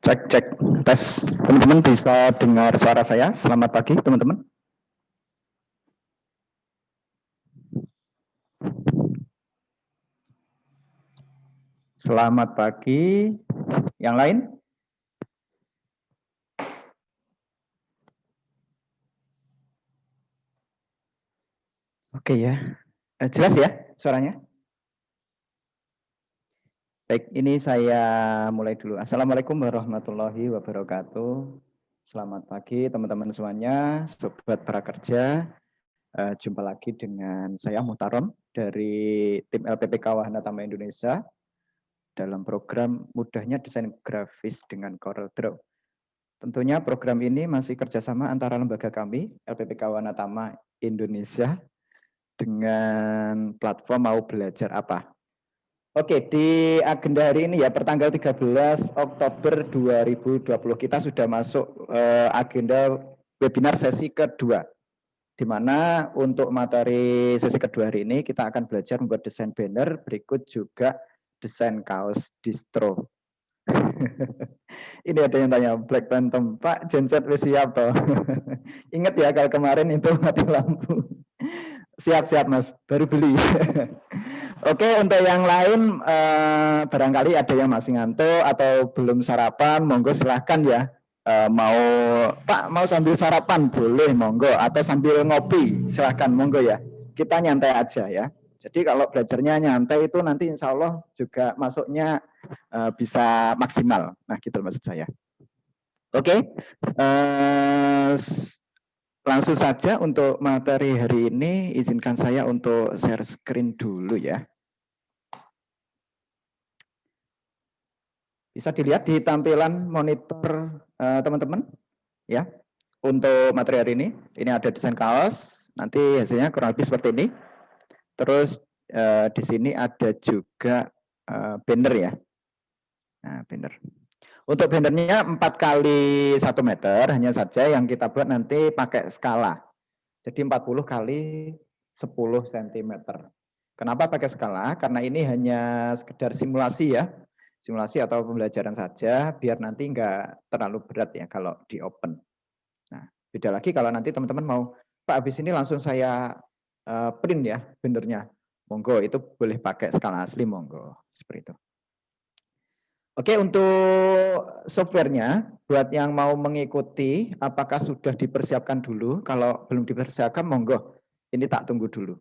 Cek, cek, tes. Teman-teman bisa dengar suara saya? Selamat pagi, teman-teman. Selamat pagi. Yang lain? Oke ya. Jelas ya suaranya? Baik, ini saya mulai dulu. Assalamualaikum warahmatullahi wabarakatuh. Selamat pagi teman-teman semuanya, sobat prakerja. Jumpa lagi dengan saya Muhtarom dari tim LPPK Wahana Tama Indonesia dalam program Mudahnya Desain Grafis dengan Corel Draw. Tentunya program ini masih kerjasama antara lembaga kami, LPPK Wahana Tama Indonesia, dengan platform Mau Belajar Apa. Oke, di agenda hari ini ya, pertanggal 13 Oktober 2020, kita sudah masuk agenda webinar sesi kedua, di mana untuk materi sesi kedua hari ini kita akan belajar membuat desain banner, berikut juga desain kaos distro. Ini ada yang tanya, Black Phantom, Pak genset wis siap toh? Ingat ya kalau kemarin itu mati lampu. Siap-siap Mas, baru beli. Oke, untuk yang lain barangkali ada yang masih ngantuk atau belum sarapan, monggo silahkan ya. Mau Pak mau sambil sarapan boleh monggo, atau sambil ngopi silahkan monggo ya. Kita nyantai aja ya. Jadi kalau belajarnya nyantai itu nanti insya Allah juga masuknya bisa maksimal. Nah gitu maksud saya. Oke, langsung saja untuk materi hari ini, izinkan saya untuk share screen dulu ya. Bisa dilihat di tampilan monitor teman-teman ya. Untuk materi hari ini ada desain kaos, nanti hasilnya kurang lebih seperti ini. Terus di sini ada juga banner ya. Nah, banner. Untuk bannernya 4 kali 1 meter hanya saja yang kita buat nanti pakai skala. Jadi 40 kali 10 cm. Kenapa pakai skala? Karena ini hanya sekedar simulasi ya. Simulasi atau pembelajaran saja, biar nanti enggak terlalu berat ya kalau di open. Nah, beda lagi kalau nanti teman-teman mau, Pak habis ini langsung saya print ya bannernya. Monggo, itu boleh pakai skala asli, monggo. Seperti itu. Oke, untuk softwarenya, buat yang mau mengikuti, apakah sudah dipersiapkan dulu? Kalau belum dipersiapkan, monggo. Ini tak tunggu dulu.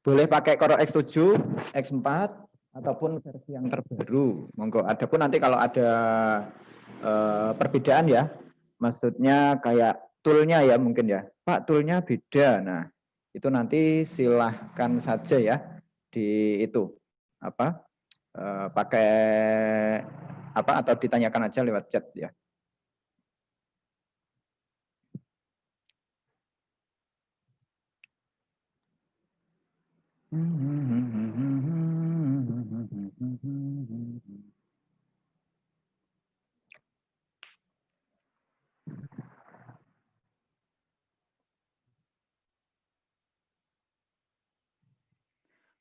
Boleh pakai Corel X7, X4, ataupun versi yang terbaru. Monggo. Adapun nanti kalau ada perbedaan ya, maksudnya kayak toolnya ya mungkin ya. Pak, toolnya beda. Nah, itu nanti silahkan saja ya di itu apa pakai apa atau ditanyakan aja lewat chat ya.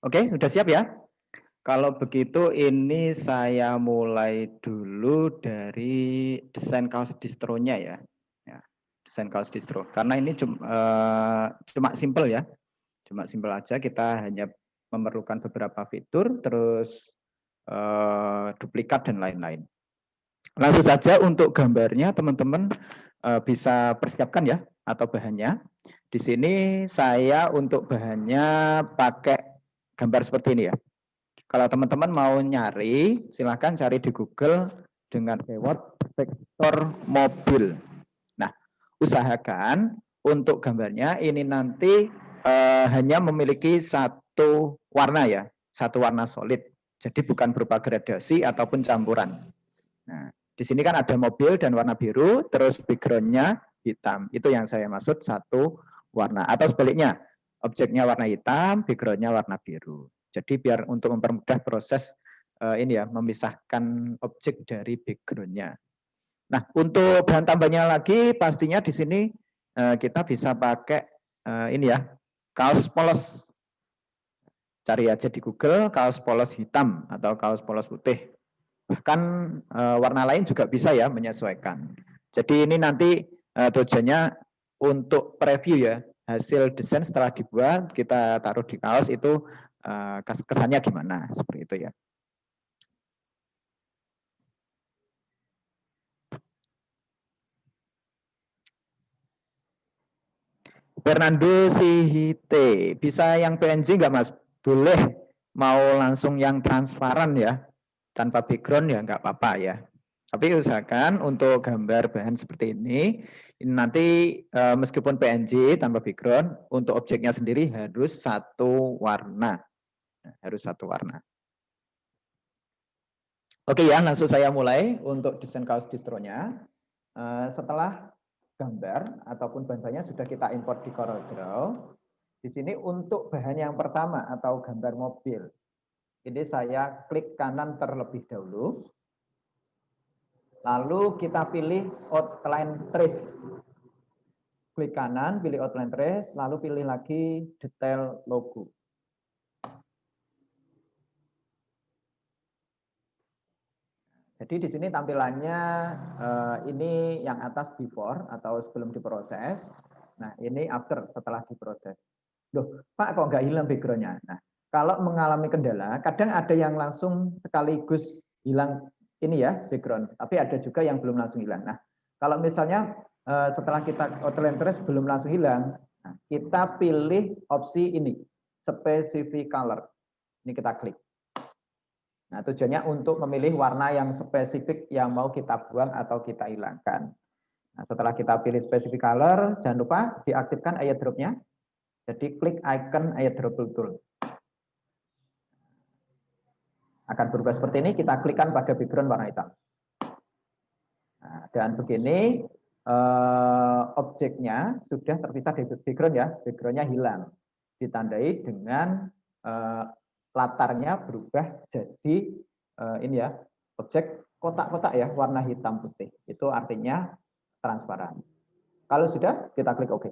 Oke, udah siap ya? Kalau begitu ini saya mulai dulu dari desain kaos distronya ya. Ya, desain kaos distro. Karena ini cuma simple ya. Cuma simple aja, kita hanya memerlukan beberapa fitur, terus duplikat dan lain-lain. Langsung saja untuk gambarnya teman-teman bisa persiapkan ya, atau bahannya. Di sini saya untuk bahannya pakai gambar seperti ini ya. Kalau teman-teman mau nyari, silahkan cari di Google dengan keyword vektor mobil. Nah, usahakan untuk gambarnya ini nanti hanya memiliki satu warna ya, satu warna solid. Jadi bukan berupa gradasi ataupun campuran. Nah, di sini kan ada mobil dan warna biru, terus background-nya hitam. Itu yang saya maksud satu warna. Atau sebaliknya, objeknya warna hitam, background-nya warna biru. Jadi biar untuk mempermudah proses ini ya, memisahkan objek dari background-nya. Nah, untuk bahan tambahnya lagi, pastinya di sini kita bisa pakai ini ya, kaos polos. Cari aja di Google kaos polos hitam atau kaos polos putih. Bahkan warna lain juga bisa ya menyesuaikan. Jadi ini nanti tujuannya untuk preview ya, hasil desain setelah dibuat kita taruh di kaos itu kesannya gimana, seperti itu ya. Fernando Sihite, bisa yang PNG nggak Mas? Boleh, mau langsung yang transparan ya, tanpa background ya nggak apa-apa ya. Tapi usahakan untuk gambar bahan seperti ini nanti meskipun PNG tanpa background, untuk objeknya sendiri harus satu warna. Harus satu warna. Oke ya, langsung saya mulai untuk desain kaos distronya. Setelah gambar ataupun bahan-bahannya sudah kita import di CorelDRAW, di sini untuk bahan yang pertama atau gambar mobil, ini saya klik kanan terlebih dahulu. Lalu kita pilih outline trace. Klik kanan, pilih outline trace, lalu pilih lagi detail logo. Jadi di sini tampilannya ini yang atas before atau sebelum diproses. Nah ini after setelah diproses. Loh Pak kok nggak hilang backgroundnya? Nah kalau mengalami kendala, kadang ada yang langsung sekaligus hilang ini ya background, tapi ada juga yang belum langsung hilang. Nah kalau misalnya setelah kita outline trace belum langsung hilang, nah, kita pilih opsi ini, specific color. Ini kita klik. Nah, tujuannya untuk memilih warna yang spesifik yang mau kita buang atau kita hilangkan. Nah, setelah kita pilih specific color, jangan lupa diaktifkan ayat drop-nya. Jadi klik icon ayat drop tool. Akan berubah seperti ini, kita klikkan pada background warna hitam. Nah, dan begini objeknya sudah terpisah dari background ya, backgroundnya hilang. Ditandai dengan latarnya berubah jadi ini ya, objek kotak-kotak ya, warna hitam putih. Itu artinya transparan. Kalau sudah, kita klik OK.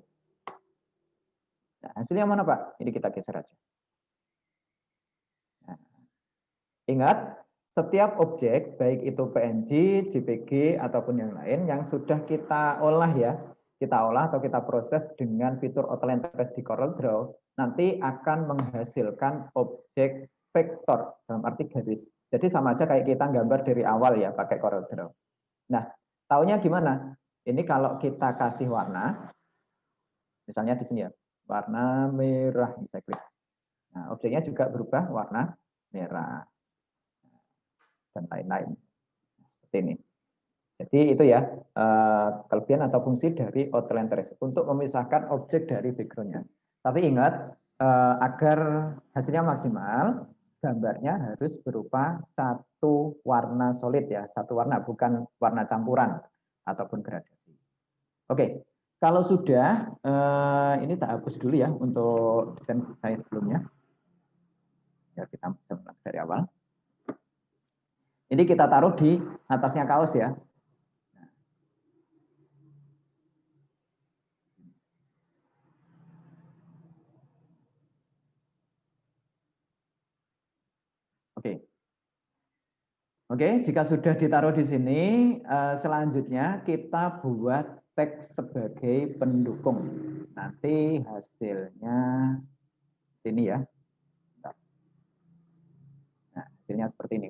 Nah, hasilnya mana Pak? Ini kita geser aja. Nah, ingat, setiap objek, baik itu PNG, JPG, ataupun yang lain, yang sudah kita olah ya, kita olah atau kita proses dengan fitur outline trace di CorelDRAW, nanti akan menghasilkan objek vektor, dalam arti garis. Jadi sama aja kayak kita gambar dari awal ya, pakai CorelDRAW. Nah, taunya gimana? Ini kalau kita kasih warna, misalnya di sini ya, warna merah, bisa klik. Nah, objeknya juga berubah warna merah dan lain-lain. Seperti ini. Jadi itu ya kelebihan atau fungsi dari outline trace untuk memisahkan objek dari backgroundnya. Tapi ingat agar hasilnya maksimal, gambarnya harus berupa satu warna solid ya, satu warna bukan warna campuran ataupun gradasi. Oke, kalau sudah ini tak hapus dulu ya untuk desain saya sebelumnya. Ya kita bisa mulai dari awal. Ini kita taruh di atasnya kaos ya. Oke. Oke, jika sudah ditaruh di sini, selanjutnya kita buat teks sebagai pendukung. Nanti hasilnya ini ya. Nah, hasilnya seperti ini.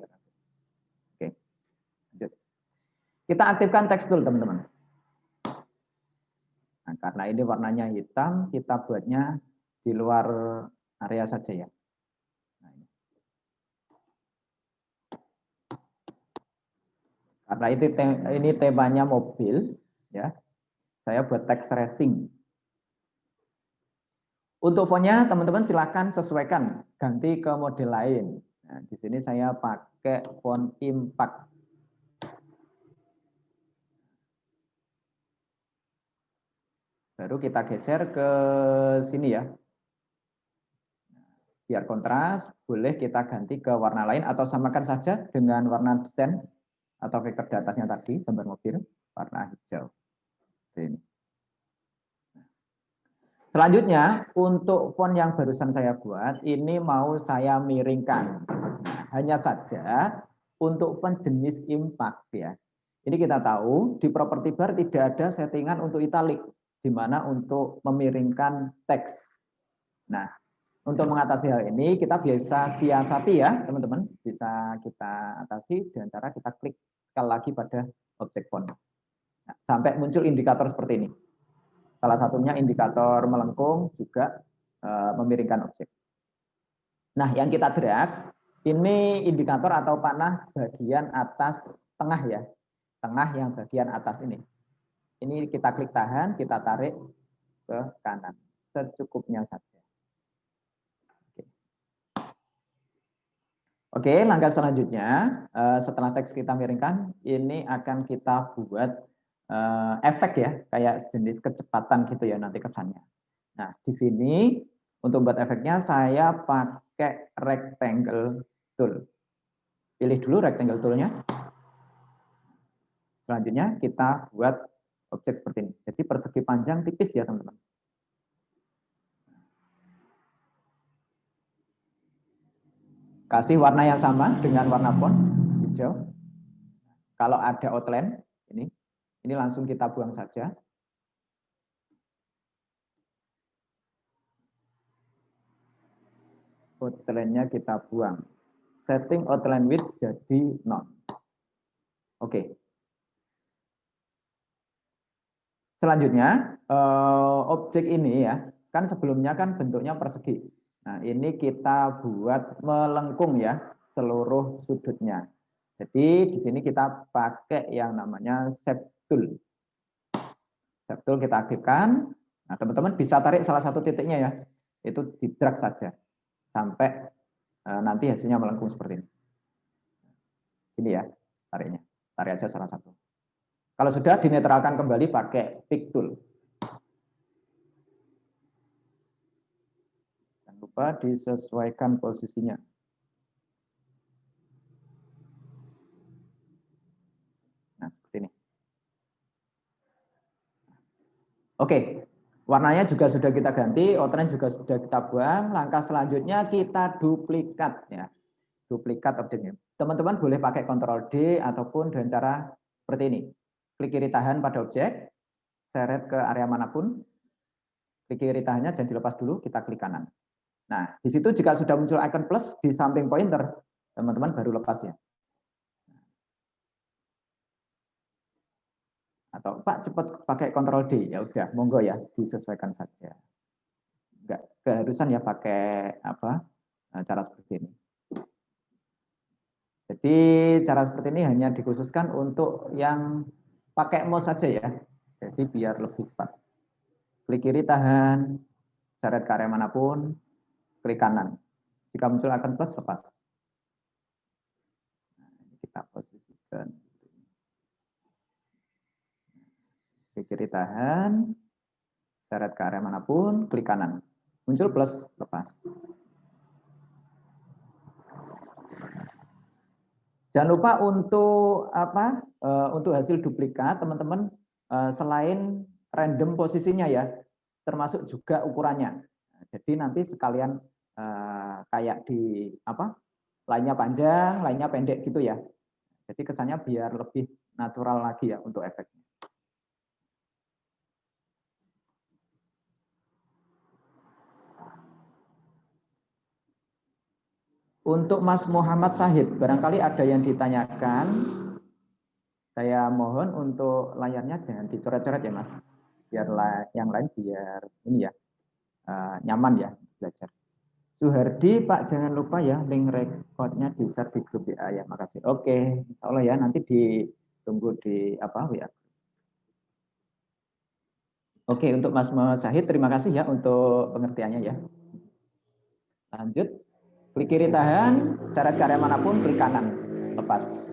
Oke, lanjut. Kita aktifkan teks tool, teman-teman. Nah, karena ini warnanya hitam, kita buatnya di luar area saja ya. Nah, karena ini temanya mobil, ya. Saya buat teks racing. Untuk fontnya, teman-teman silakan sesuaikan, ganti ke model lain. Nah, di sini saya pakai font Impact. Baru kita geser ke sini ya. Biar kontras, boleh kita ganti ke warna lain atau samakan saja dengan warna desain atau vektor di atasnya tadi, gambar mobil, warna hijau. Ini. Selanjutnya, untuk font yang barusan saya buat, ini mau saya miringkan. Nah, hanya saja untuk font jenis impact ya. Ini kita tahu di property bar tidak ada settingan untuk italic, di mana untuk memiringkan teks. Nah, untuk mengatasi hal ini kita bisa siasati ya teman-teman, bisa kita atasi dengan cara kita klik sekali lagi pada objek font. Nah, sampai muncul indikator seperti ini. Salah satunya indikator melengkung juga memiringkan objek. Nah, yang kita drag ini indikator atau panah bagian atas tengah ya. Tengah yang bagian atas ini. Ini kita klik tahan, kita tarik ke kanan. Secukupnya saja. Oke, langkah selanjutnya setelah teks kita miringkan, ini akan kita buat efek ya, kayak jenis kecepatan gitu ya nanti kesannya. Nah, di sini untuk buat efeknya saya pakai rectangle tool. Pilih dulu rectangle toolnya. Selanjutnya kita buat objek seperti ini. Jadi persegi panjang tipis ya teman-teman. Kasih warna yang sama dengan warna font hijau. Kalau ada outline ini langsung kita buang saja. Outline-nya kita buang. Setting outline width jadi 0. Oke. Selanjutnya, objek ini ya, kan sebelumnya kan bentuknya persegi. Nah, ini kita buat melengkung ya, seluruh sudutnya. Jadi di sini kita pakai yang namanya shape tool. Shape tool kita aktifkan. Nah, teman-teman bisa tarik salah satu titiknya ya. Itu di drag saja sampai nanti hasilnya melengkung seperti ini. Ini ya tariknya. Tarik aja salah satu. Kalau sudah dinetralkan kembali pakai pick tool. Jangan lupa disesuaikan posisinya. Nah, seperti ini. Oke, warnanya juga sudah kita ganti, outline juga sudah kita buang. Langkah selanjutnya kita duplikat ya. Duplikat objeknya. Teman-teman boleh pakai Ctrl D ataupun dengan cara seperti ini. Klik kiri tahan pada objek, seret ke area manapun. Klik kiri tahannya jangan dilepas dulu, kita klik kanan. Nah, di situ jika sudah muncul icon plus di samping pointer, teman-teman baru lepas ya. Atau Pak cepat pakai Ctrl D, ya udah, monggo ya, disesuaikan saja. Enggak keharusan ya pakai cara seperti ini. Jadi cara seperti ini hanya dikhususkan untuk yang pakai mouse saja ya. Jadi biar lebih cepat. Klik kiri tahan, seret ke area manapun, klik kanan. Jika muncul icon plus lepas. Nah, ini kita posisikan. Klik kiri tahan, seret ke area manapun, klik kanan. Muncul plus lepas. Jangan lupa untuk untuk hasil duplikat teman-teman selain random posisinya ya, termasuk juga ukurannya. Jadi nanti sekalian kayak di lainnya panjang, lainnya pendek gitu ya. Jadi kesannya biar lebih natural lagi ya untuk efeknya. Untuk Mas Muhammad Sahid, barangkali ada yang ditanyakan. Saya mohon untuk layarnya jangan dicoret-coret ya Mas. Biar yang lain biar ini ya nyaman ya belajar. Suhardi, Pak jangan lupa ya link recordnya di share di grup WA ya, makasih. Oke, insya Allah ya nanti ditunggu di WA. Oke, untuk Mas Muhammad Sahid terima kasih ya untuk pengertiannya ya. Lanjut, klik kiri tahan, seret karya manapun, klik kanan, lepas.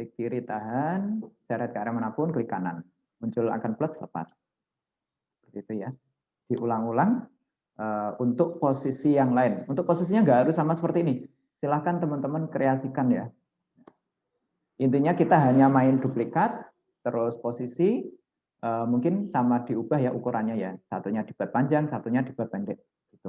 Klik kiri tahan, seret ke arah manapun, klik kanan. Muncul icon plus, lepas. Gitu ya. Diulang-ulang untuk posisi yang lain. Untuk posisinya nggak harus sama seperti ini. Silahkan teman-teman kreasikan ya. Intinya kita hanya main duplikat, terus posisi mungkin sama diubah ya ukurannya ya. Satunya dibuat panjang, satunya dibuat pendek. Gitu.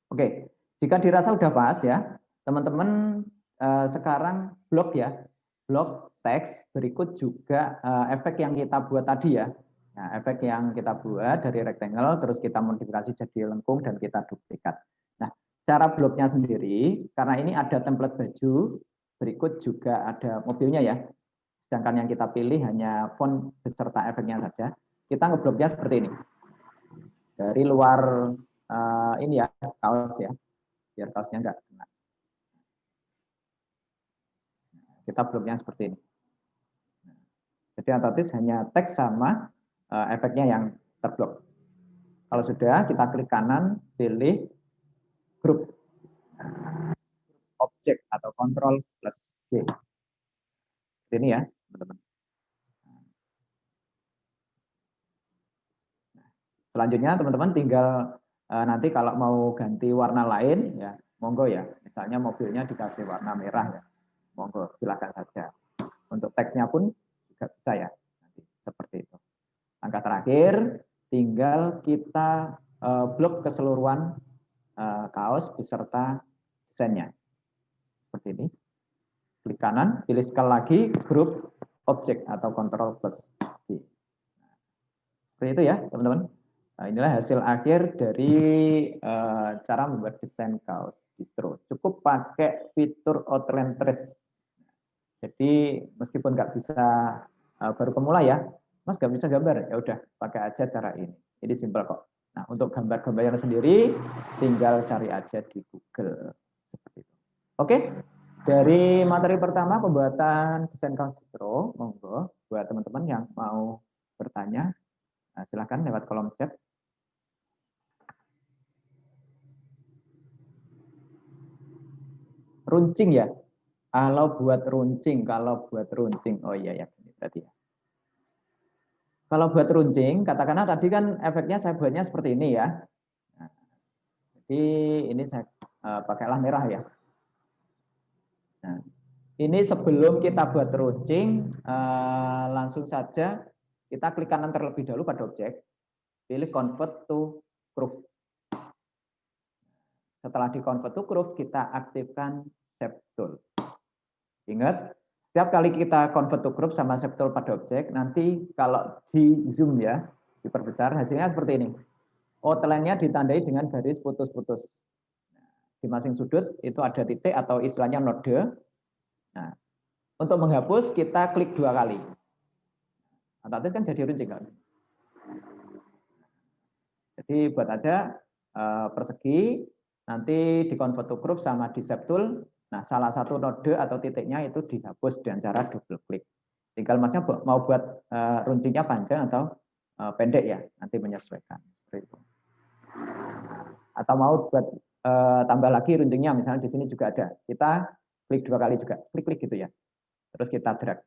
Oke, jika dirasa udah pas ya, teman-teman sekarang blok ya, blok teks berikut juga efek yang kita buat tadi ya. Nah, efek yang kita buat dari rectangle, terus kita modifikasi jadi lengkung dan kita duplikat. Nah, cara bloknya sendiri, karena ini ada template baju, berikut juga ada mobilnya ya. Sedangkan yang kita pilih hanya font beserta efeknya saja. Kita ngebloknya seperti ini. Dari luar ini ya, kaos ya, biar kaosnya enggak kena. Kita bloknya seperti ini. Jadi otomatis hanya teks sama efeknya yang terblok. Kalau sudah, kita klik kanan, pilih grup objek atau kontrol plus G. Ini ya, teman-teman. Selanjutnya, teman-teman tinggal nanti kalau mau ganti warna lain, ya monggo ya. Misalnya mobilnya dikasih warna merah ya, monggo silakan saja. Untuk teksnya pun juga bisa ya, nanti seperti itu. Langkah terakhir, tinggal kita blok keseluruhan kaos beserta desainnya. Seperti ini. Klik kanan, pilih sekali lagi grup objek atau kontrol plus G. Seperti itu ya, teman-teman. Nah, inilah hasil akhir dari cara membuat desain kaos distro. Cukup pakai fitur outline trace. Jadi meskipun nggak bisa baru pemula ya, Mas nggak bisa gambar, ya udah pakai aja cara ini. Jadi simpel kok. Nah, untuk gambar-gambarnya sendiri tinggal cari aja di Google. Seperti itu. Oke, dari materi pertama pembuatan desain kaos distro, monggo buat teman-teman yang mau bertanya, nah, silahkan lewat kolom chat. Runcing ya, kalau buat runcing, oh iya ya, berarti ya. Kalau buat runcing, katakanlah tadi kan efeknya saya buatnya seperti ini ya. Nah, jadi ini saya pakailah merah ya. Nah, ini sebelum kita buat runcing, langsung saja kita klik kanan terlebih dahulu pada objek, pilih convert to groove. Setelah di convert to groove, kita aktifkan shape tool. Ingat, setiap kali kita convert to group sama shape tool pada objek, nanti kalau di zoom ya, diperbesar, hasilnya seperti ini. Outline-nya ditandai dengan garis putus-putus. Di masing sudut itu ada titik atau istilahnya node. Nah, untuk menghapus kita klik 2 kali. Otomatis kan jadi runcing kan? Jadi buat aja persegi, nanti di convert to group sama di shape tool. Nah, salah satu node atau titiknya itu dihapus dengan cara double klik. Tinggal masnya mau buat runcingnya panjang atau pendek ya, nanti menyesuaikan. Seperti itu. Atau mau buat tambah lagi runcingnya, misalnya di sini juga ada. Kita klik 2 kali juga, klik-klik gitu ya. Terus kita drag.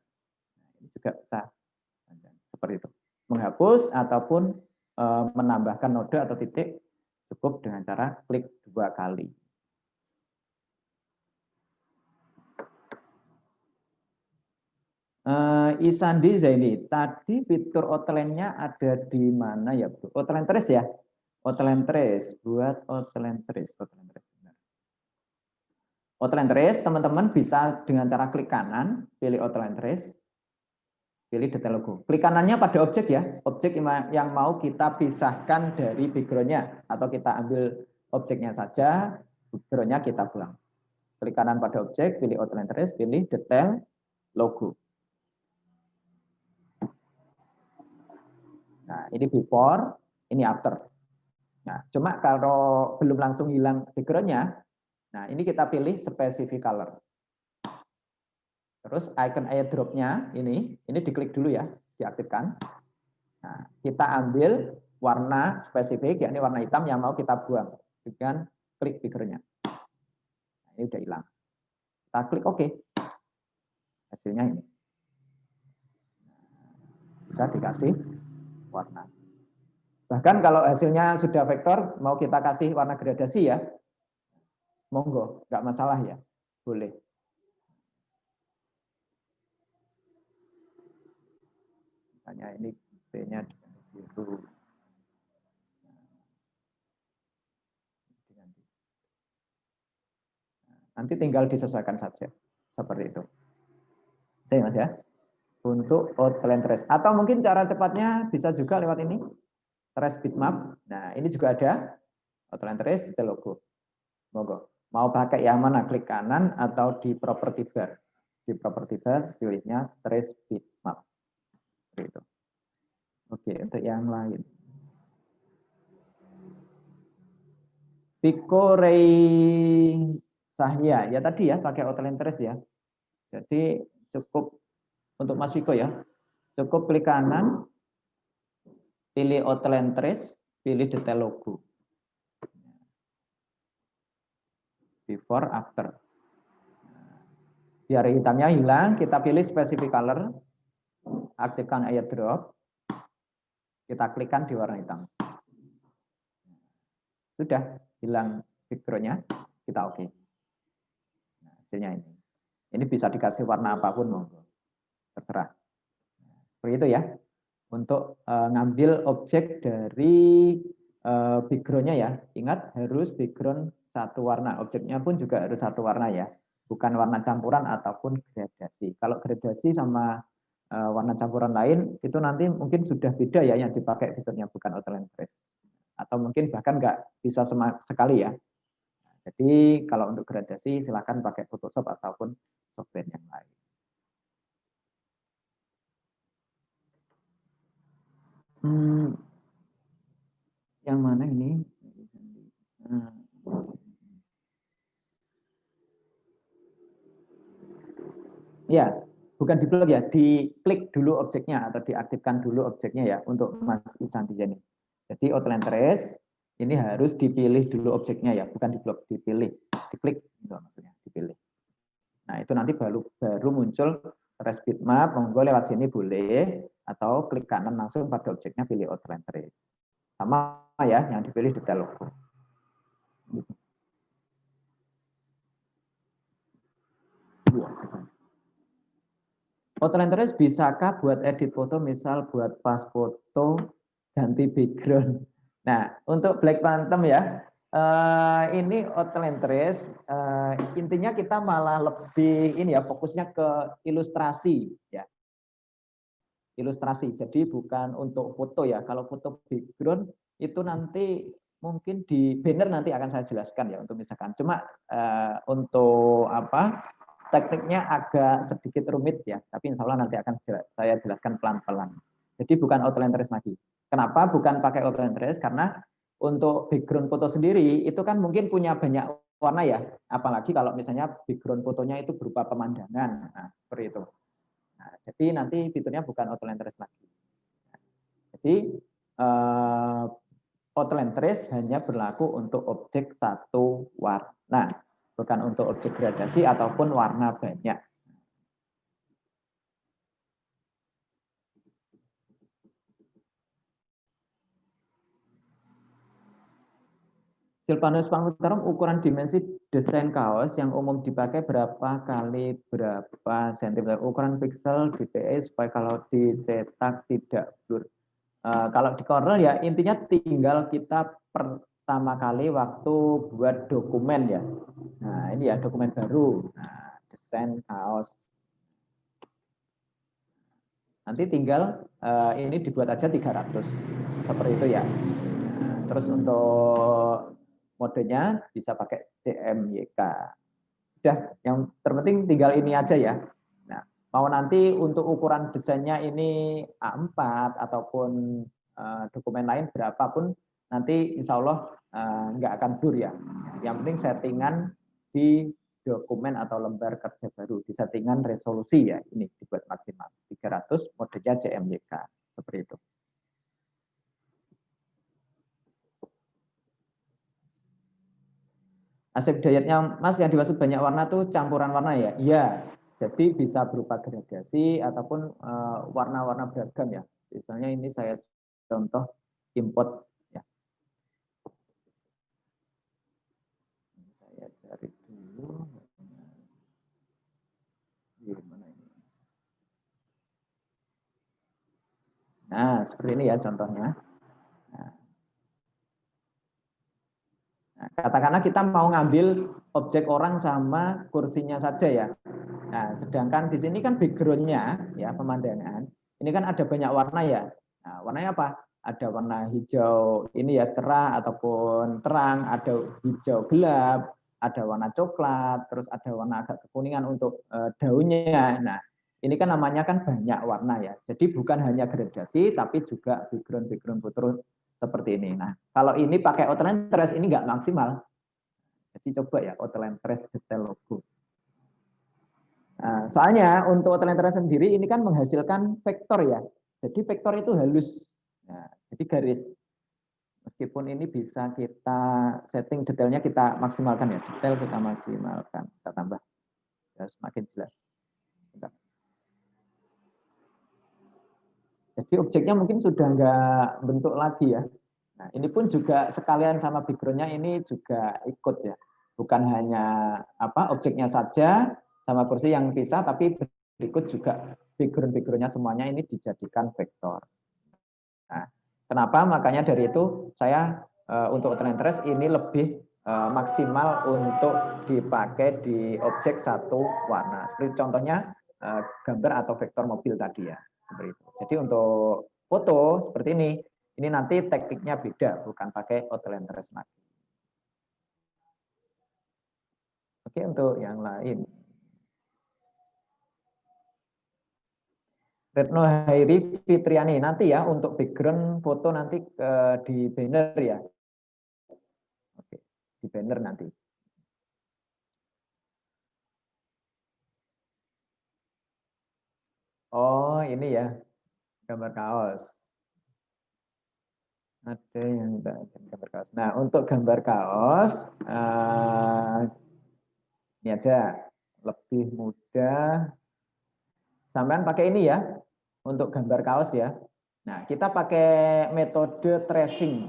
Ini juga bisa panjang. Seperti itu. Menghapus ataupun menambahkan node atau titik cukup dengan cara klik 2 kali. Isandi Zaini, tadi fitur outline-nya ada di mana ya, Bu? Outline trace ya? Outline trace, buat outline trace. Outline trace, teman-teman bisa dengan cara klik kanan, pilih outline trace, pilih detail logo. Klik kanannya pada objek ya, objek yang mau kita pisahkan dari background-nya, atau kita ambil objeknya saja, background-nya kita buang. Klik kanan pada objek, pilih outline trace, pilih detail logo. Nah, ini before, ini after. Nah, cuma kalau belum langsung hilang background-nya, nah ini kita pilih specific color. Terus icon airdrop-nya ini diklik dulu ya, diaktifkan. Nah, kita ambil warna spesifik, yakni warna hitam yang mau kita buang dengan klik background-nya. Nah, ini udah hilang. Kita klik OK. Hasilnya ini. Bisa dikasih warna. Bahkan kalau hasilnya sudah vektor, mau kita kasih warna gradasi ya, monggo, nggak masalah ya, boleh. Misalnya ini B-nya biru. Nanti tinggal disesuaikan saja, seperti itu. Saya Mas ya, untuk outline trace. Atau mungkin cara cepatnya bisa juga lewat ini, trace bitmap. Nah ini juga ada outline trace, detail logo. Monggo. Mau pakai yang mana? Klik kanan atau di property bar. Di property bar pilihnya trace bitmap. Gitu. Oke, untuk yang lain. Piko Ray Sahya, ya tadi ya pakai outline trace ya. Jadi cukup untuk Mas Piko ya. Cukup klik kanan, pilih outline trace, pilih detail logo. Before, after. Biar hitamnya hilang, kita pilih specific color, aktifkan airdrop, kita klikkan di warna hitam. Sudah hilang background-nya, kita oke. Nah, hasilnya ini. Ini bisa dikasih warna apapun, monggo. Terserah. Seperti itu ya. Untuk ngambil objek dari background-nya ya. Ingat harus background satu warna. Objeknya pun juga harus satu warna ya. Bukan warna campuran ataupun gradasi. Kalau gradasi sama warna campuran lain, itu nanti mungkin sudah beda ya yang dipakai fiturnya, bukan outline trace. Atau mungkin bahkan nggak bisa sekali ya. Jadi kalau untuk gradasi silakan pakai Photoshop ataupun software yang lain. Yang mana ini? Ya, bukan di-plug ya, diklik dulu objeknya atau diaktifkan dulu objeknya ya untuk Mas Isanti ini. Jadi outline trace ini harus dipilih dulu objeknya ya, bukan di-plug, dipilih, diklik itu maksudnya, dipilih. Nah, itu nanti baru muncul trace bitmap, monggo lewat sini boleh atau klik kanan langsung pada objeknya pilih outline trace. Sama ya, yang dipilih detail logo. Outline trace bisakah buat edit foto, misal buat pas foto ganti background. Nah, untuk Black Phantom ya, ini outline trace, intinya kita malah lebih ini ya, fokusnya ke ilustrasi ya. Ilustrasi, jadi bukan untuk foto ya. Kalau foto background itu nanti mungkin di banner nanti akan saya jelaskan ya untuk misalkan. Cuma untuk apa? Tekniknya agak sedikit rumit ya, tapi insya Allah nanti akan saya jelaskan pelan-pelan. Jadi bukan outline trace lagi. Kenapa bukan pakai outline trace? Karena untuk background foto sendiri itu kan mungkin punya banyak warna ya, apalagi kalau misalnya background fotonya itu berupa pemandangan, nah, seperti itu. Nah, jadi nanti fiturnya bukan outline trace lagi. Jadi outline trace hanya berlaku untuk objek satu warna. Bukan untuk objek gradasi ataupun warna banyak. Silvanus Pangutarum, ukuran dimensi desain kaos yang umum dipakai berapa kali berapa sentimeter? Ukuran pixel dpi supaya kalau dicetak tidak blur. Kalau di corner ya intinya tinggal kita pertama kali waktu buat dokumen ya. Nah, ini ya dokumen baru. Nah, desain kaos. Nanti tinggal ini dibuat aja 300. Seperti itu ya. Nah, terus untuk modenya bisa pakai CMYK. Udah, yang terpenting tinggal ini aja ya. Nah, mau nanti untuk ukuran desainnya ini A4 ataupun dokumen lain berapapun nanti insya Allah nggak akan blur ya. Yang penting settingan di dokumen atau lembar kerja baru, di settingan resolusi ya, ini dibuat maksimal 300, modenya CMYK seperti itu. Asep dietnya Mas yang dimaksud banyak warna tuh campuran warna ya? Iya, jadi bisa berupa gradasi ataupun warna-warna beragam ya. Misalnya ini saya contoh import ya. Saya cari dulu. Gimana ini? Nah, seperti ini ya contohnya. Nah, katakanlah kita mau ngambil objek orang sama kursinya saja ya. Nah, sedangkan di sini kan background-nya ya pemandangan. Ini kan ada banyak warna ya. Nah, warnanya apa? Ada warna hijau ini ya cerah ataupun terang, ada hijau gelap, ada warna coklat, terus ada warna agak kekuningan untuk daunnya. Nah, ini kan namanya kan banyak warna ya. Jadi bukan hanya gradasi tapi juga background foto seperti ini. Nah, kalau ini pakai outline trace ini nggak maksimal. Jadi coba ya outline trace detail logo. Nah, soalnya untuk outline trace sendiri ini kan menghasilkan vektor ya. Jadi vektor itu halus. Nah, jadi garis. Meskipun ini bisa kita setting detailnya kita maksimalkan ya. Detail kita maksimalkan. Kita tambah. Ya, semakin jelas. Jadi objeknya mungkin sudah nggak bentuk lagi ya. Nah, ini pun juga sekalian sama background-nya ini juga ikut ya. Bukan hanya objeknya saja sama kursi yang pisah, tapi berikut juga background-nya semuanya ini dijadikan vektor. Nah, kenapa? Makanya dari itu saya untuk outline trace ini lebih maksimal untuk dipakai di objek satu warna. Seperti contohnya gambar atau vektor mobil tadi ya. Seperti itu. Jadi untuk foto seperti ini nanti tekniknya beda, bukan pakai outline trace lagi. Oke, untuk yang lain. Retno Hairi Fitriani, nanti ya untuk background foto nanti di banner ya. Oke, di banner nanti. Oh, ini ya, gambar kaos. Ada yang gambar kaos. Nah, untuk gambar kaos, ini aja, lebih mudah. Sampean pakai ini ya, untuk gambar kaos ya. Nah, kita pakai metode tracing.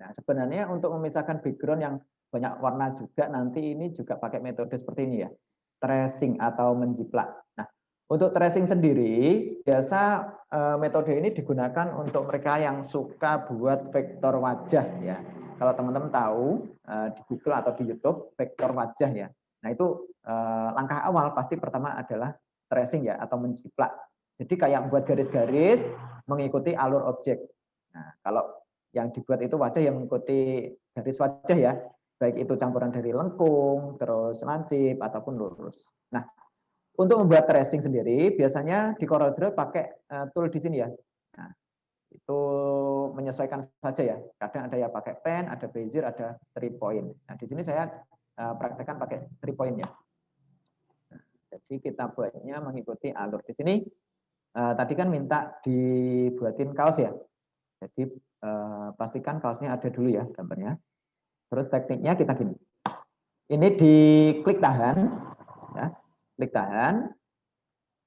Nah, sebenarnya untuk memisahkan background yang banyak warna juga, nanti ini juga pakai metode seperti ini ya. Tracing atau menjiplak. Nah, untuk tracing sendiri, biasa metode ini digunakan untuk mereka yang suka buat vektor wajah ya. Kalau teman-teman tahu di Google atau di YouTube vektor wajah ya. Nah itu langkah awal pasti pertama adalah tracing ya atau menjiplak. Jadi kayak buat garis-garis mengikuti alur objek. Nah kalau yang dibuat itu wajah yang mengikuti garis wajah ya, baik itu campuran dari lengkung, terus lancip ataupun lurus. Nah untuk membuat tracing sendiri, biasanya di CorelDRAW pakai tool di sini ya. Nah, itu menyesuaikan saja ya. Kadang ada yang pakai pen, ada bezier, ada 3 point. Nah, di sini saya praktekkan pakai 3 point ya. Nah, jadi kita buatnya mengikuti alur. Di sini tadi kan minta dibuatin kaos ya. Jadi pastikan kaosnya ada dulu ya gambarnya. Terus tekniknya kita gini. Ini diklik tahan, ya. Klik tahan,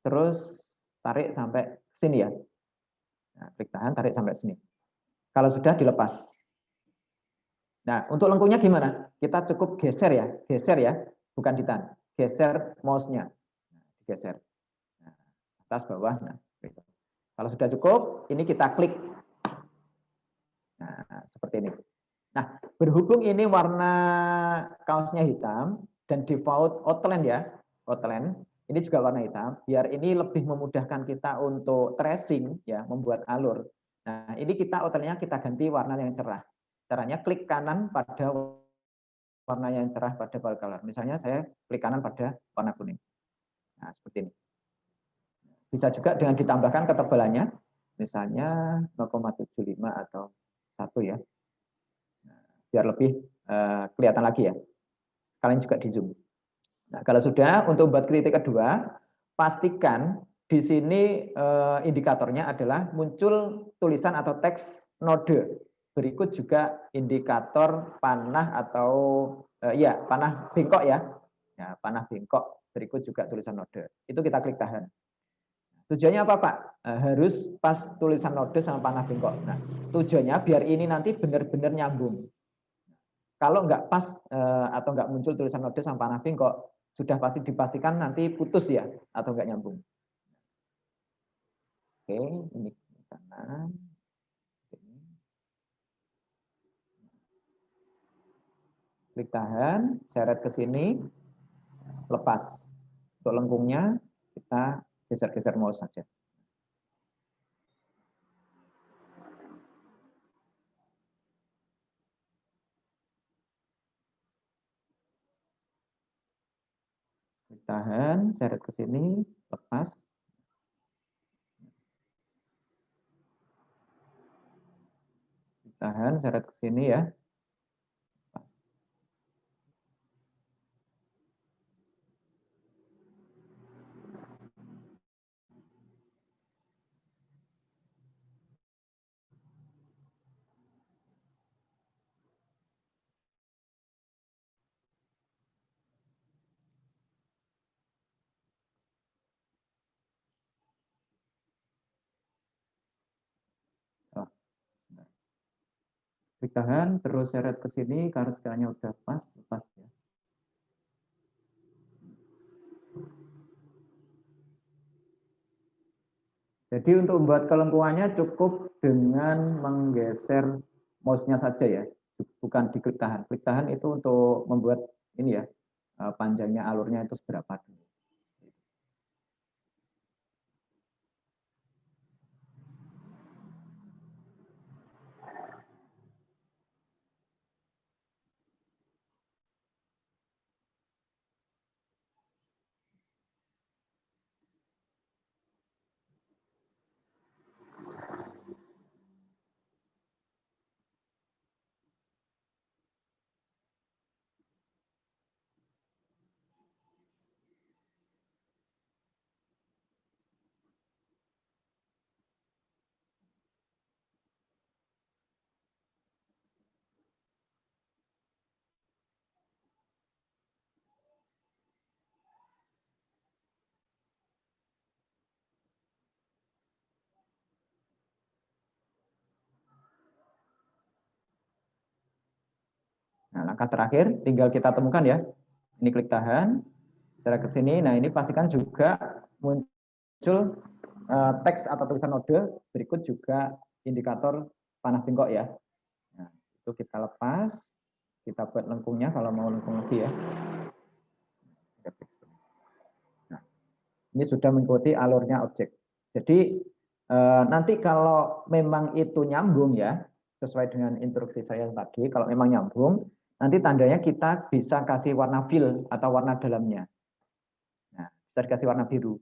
terus tarik sampai sini ya. Nah, klik tahan, tarik sampai sini. Kalau sudah dilepas. Nah, untuk lengkungnya gimana? Kita cukup geser ya, bukan ditahan. Geser mouse-nya. Nah, digeser. Nah, atas bawah. Nah, gitu. Kalau sudah cukup, ini kita klik. Nah, seperti ini. Nah, berhubung ini warna kaosnya hitam dan default outline ya, outline ini juga warna hitam, biar ini lebih memudahkan kita untuk tracing ya, membuat alur. Nah, ini kita outline-nya kita ganti warna yang cerah. Caranya klik kanan pada warna yang cerah pada ball color. Misalnya saya klik kanan pada warna kuning. Nah, seperti ini. Bisa juga dengan ditambahkan ketebalannya, misalnya 0,75 atau 1 ya. Nah, biar lebih kelihatan lagi ya. Kalian juga di zoom. Nah, kalau sudah, untuk buat titik kedua, pastikan di sini indikatornya adalah muncul tulisan atau teks node. Berikut juga indikator panah atau ya panah bengkok ya. Ya, panah bengkok. Berikut juga tulisan node. Itu kita klik tahan. Tujuannya apa Pak? Harus pas tulisan node sama panah bengkok. Nah, tujuannya biar ini nanti benar-benar nyambung. Kalau nggak pas atau nggak muncul tulisan node sama panah bengkok, sudah pasti dipastikan nanti putus ya atau nggak nyambung. Oke, ini kanan. Klik tahan, seret ke sini, lepas. Untuk lengkungnya kita geser-geser mouse saja. Klik tahan, seret ke sini, lepas. Klik tahan, seret ke sini ya. Oh, klik tahan, terus seret ke sini, karena sekarangnya udah pas, lepas ya. Jadi untuk membuat kelengkungannya cukup dengan menggeser mouse-nya saja ya, bukan diklik tahan. Klik tahan itu untuk membuat ini ya, panjangnya alurnya itu seberapa. Nah, langkah terakhir tinggal kita temukan ya. Ini klik tahan, cara ke sini. Nah, ini pastikan juga muncul teks atau tulisan node, berikut juga indikator panah bengkok ya. Nah, itu kita lepas, kita buat lengkungnya kalau mau lengkung lagi ya. Nah, ini sudah mengikuti alurnya objek. Jadi nanti kalau memang itu nyambung ya, sesuai dengan instruksi saya tadi, kalau memang nyambung, nanti tandanya kita bisa kasih warna fill atau warna dalamnya. Nah, bisa dikasih warna biru.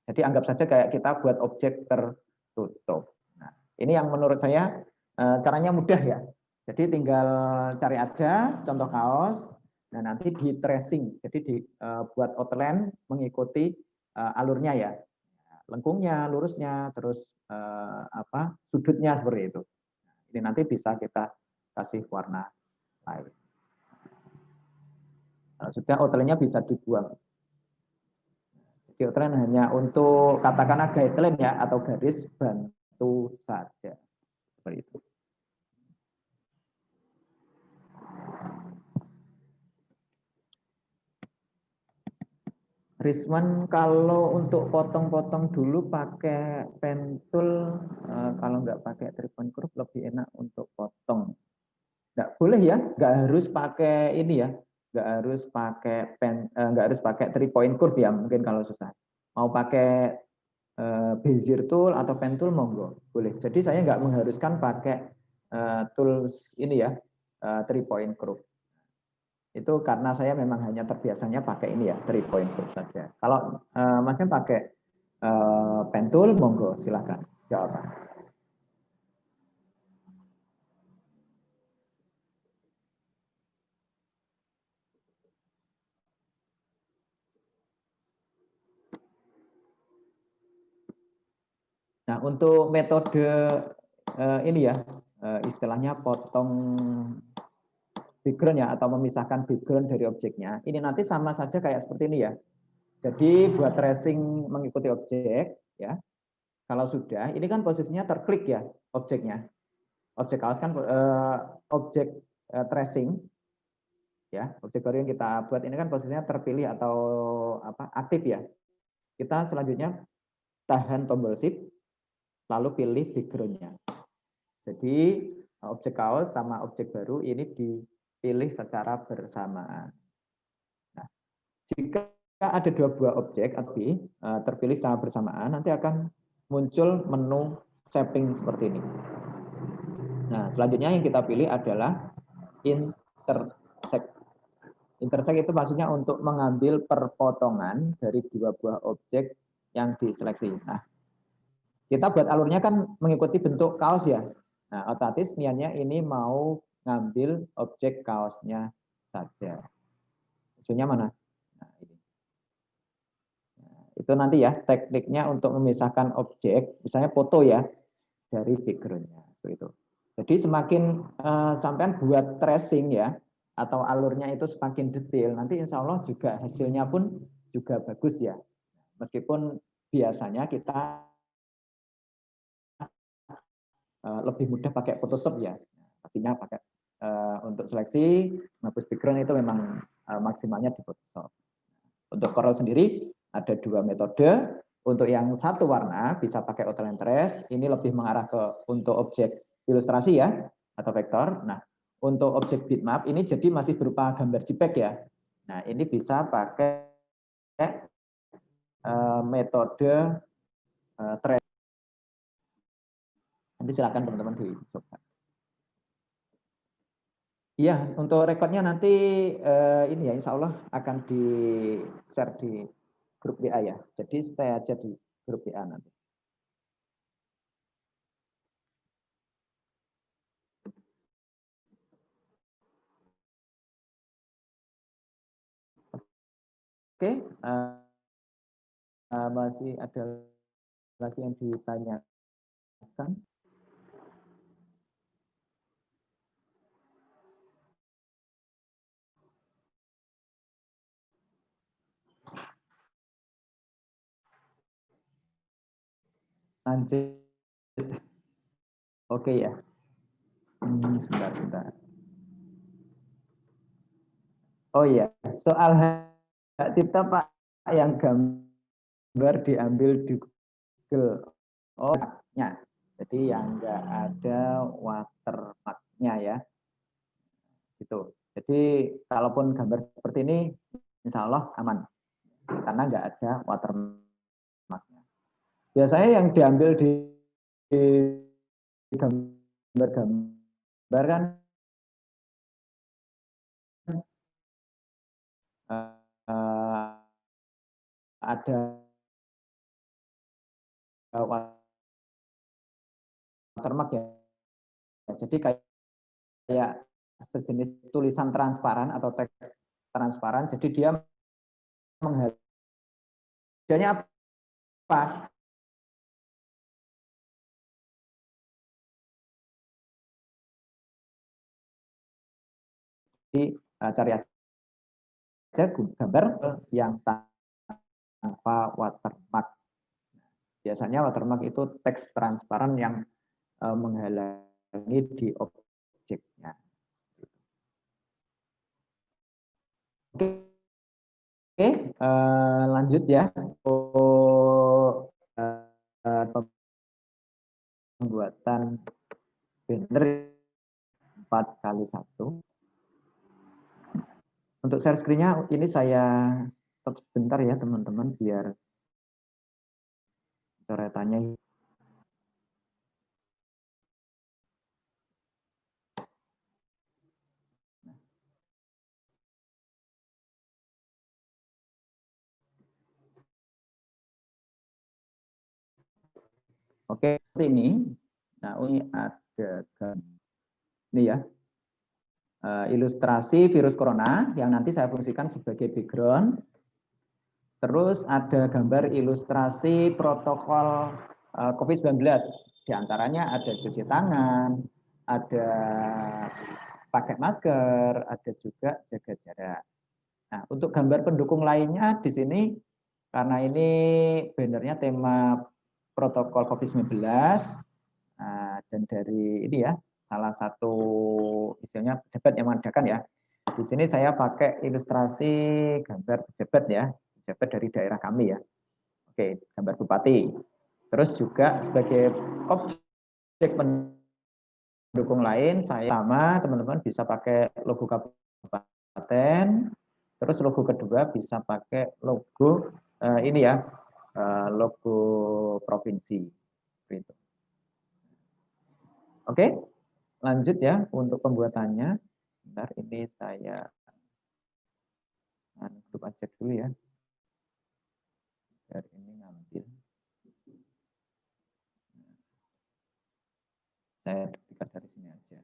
Jadi anggap saja kayak kita buat objek tertutup. Nah, ini yang menurut saya caranya mudah ya. Jadi tinggal cari aja contoh kaos, nah nanti di tracing, jadi dibuat outline mengikuti alurnya ya, lengkungnya, lurusnya, terus sudutnya seperti itu. Ini nanti bisa kita kasih warna lain. Nah, sudah outline-nya bisa dibuang. Jadi outline hanya untuk katakanlah guideline ya atau garis bantu saja. Seperti itu. Rizwan, kalau untuk potong-potong dulu pakai pen tool, kalau nggak pakai 3-point curve lebih enak untuk potong. Nggak boleh ya, nggak harus pakai ini ya, nggak harus pakai nggak harus pakai 3-point curve ya, mungkin kalau susah. Mau pakai Bezier tool atau pen tool monggo, boleh. Jadi saya nggak mengharuskan pakai tools ini ya, 3-point curve. Itu karena saya memang hanya terbiasanya pakai ini ya, 3-point curve saja. Kalau Masnya pakai pen tool, monggo silakan jawaban. Nah, untuk metode ini ya, istilahnya potong background ya, atau memisahkan background dari objeknya. Ini nanti sama saja kayak seperti ini ya. Jadi buat tracing mengikuti objek, ya. Kalau sudah, ini kan posisinya terklik ya objeknya. Objek kaos kan objek tracing, ya. Objek baru yang kita buat ini kan posisinya terpilih atau apa aktif ya. Kita selanjutnya tahan tombol shift, lalu pilih backgroundnya. Jadi objek kaos sama objek baru ini dipilih secara bersamaan. Nah, jika ada dua buah objek atau terpilih secara bersamaan, nanti akan muncul menu shaping seperti ini. Nah, selanjutnya yang kita pilih adalah intersect. Intersect itu maksudnya untuk mengambil perpotongan dari dua buah objek yang diseleksi. Nah, kita buat alurnya kan mengikuti bentuk kaos ya. Nah, otomatis niatnya ini mau ngambil objek kaosnya saja. Hasilnya mana? Nah, ini. Nah, itu nanti ya tekniknya untuk memisahkan objek, misalnya foto ya, dari backgroundnya. Seperti itu. Jadi semakin sampean buat tracing ya, atau alurnya itu semakin detail, nanti insya Allah juga hasilnya pun juga bagus ya. Meskipun biasanya kita lebih mudah pakai Photoshop ya. Pastinya pakai untuk seleksi menghapus background itu memang maksimalnya di Photoshop. Untuk Corel sendiri ada dua metode. Untuk yang satu warna bisa pakai outline trace. Ini lebih mengarah ke untuk objek ilustrasi ya atau vektor. Nah, untuk objek bitmap ini jadi masih berupa gambar JPEG ya. Nah, ini bisa pakai metode trace. Nanti silakan teman-teman dicoba. Iya, untuk rekodnya nanti ini ya, insya Allah akan di-share di grup WA ya. Jadi stay aja di grup WA nanti. Oke, masih ada lagi yang ditanyakan? Lanjut. Oke ya. Sebentar. Oh iya, soal hak cipta Pak yang gambar diambil di Google. Oh, ya. Jadi yang enggak ada watermark-nya ya. Gitu. Jadi kalaupun gambar seperti ini, insya Allah aman karena nggak ada watermark-nya. Biasanya yang diambil di gambar-gambar kan ada watermark ya. Jadi kayak sejenis tulisan transparan atau teks transparan. Jadi dia menghadapnya apa? Jadi cari aja gambar yang tanpa watermark. Biasanya watermark itu teks transparan yang menghalangi di objeknya. Oke, lanjut ya. Pembuatan banner 4x1. Untuk share screen-nya ini saya stop sebentar ya teman-teman biar coretannya. Oke, seperti ini. Nah, ini ada ini ya. Ilustrasi virus corona yang nanti saya fungsikan sebagai background. Terus ada gambar ilustrasi protokol COVID-19. Di antaranya ada cuci tangan, ada pakai masker, ada juga jaga jarak. Nah, untuk gambar pendukung lainnya di sini, karena ini bannernya tema protokol COVID-19, dan dari ini ya, salah satu istilahnya pejabat yang mengadakan ya. Di sini saya pakai ilustrasi gambar pejabat ya, pejabat dari daerah kami ya. Oke, gambar bupati. Terus juga sebagai objek pendukung lain, saya sama teman-teman bisa pakai logo kabupaten. Terus logo kedua bisa pakai logo ini ya, logo provinsi. Gitu. Oke, lanjut ya untuk pembuatannya. Sebentar, ini saya tutup aja dulu ya. Dari ini ngambil. Saya dekat dari sini aja.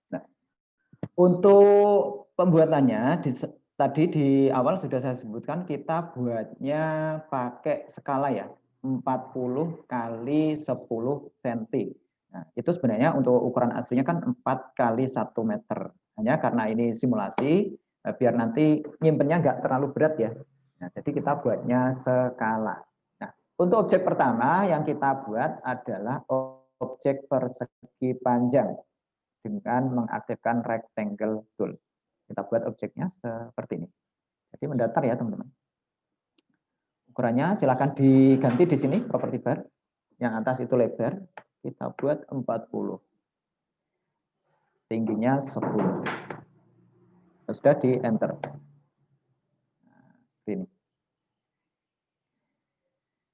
Nah, untuk pembuatannya tadi di awal sudah saya sebutkan kita buatnya pakai skala ya 40 kali 10 cm. Nah, itu sebenarnya untuk ukuran aslinya kan 4 kali 1 meter. Hanya karena ini simulasi biar nanti nyimpennya nggak terlalu berat ya. Nah, jadi kita buatnya skala. Nah, untuk objek pertama yang kita buat adalah objek persegi panjang dengan mengaktifkan rectangle tool. Kita buat objeknya seperti ini. Jadi mendatar ya teman-teman. Ukurannya silakan diganti di sini property bar. Yang atas itu lebar, kita buat 40. Tingginya 10. Sudah di enter. Nah, ini.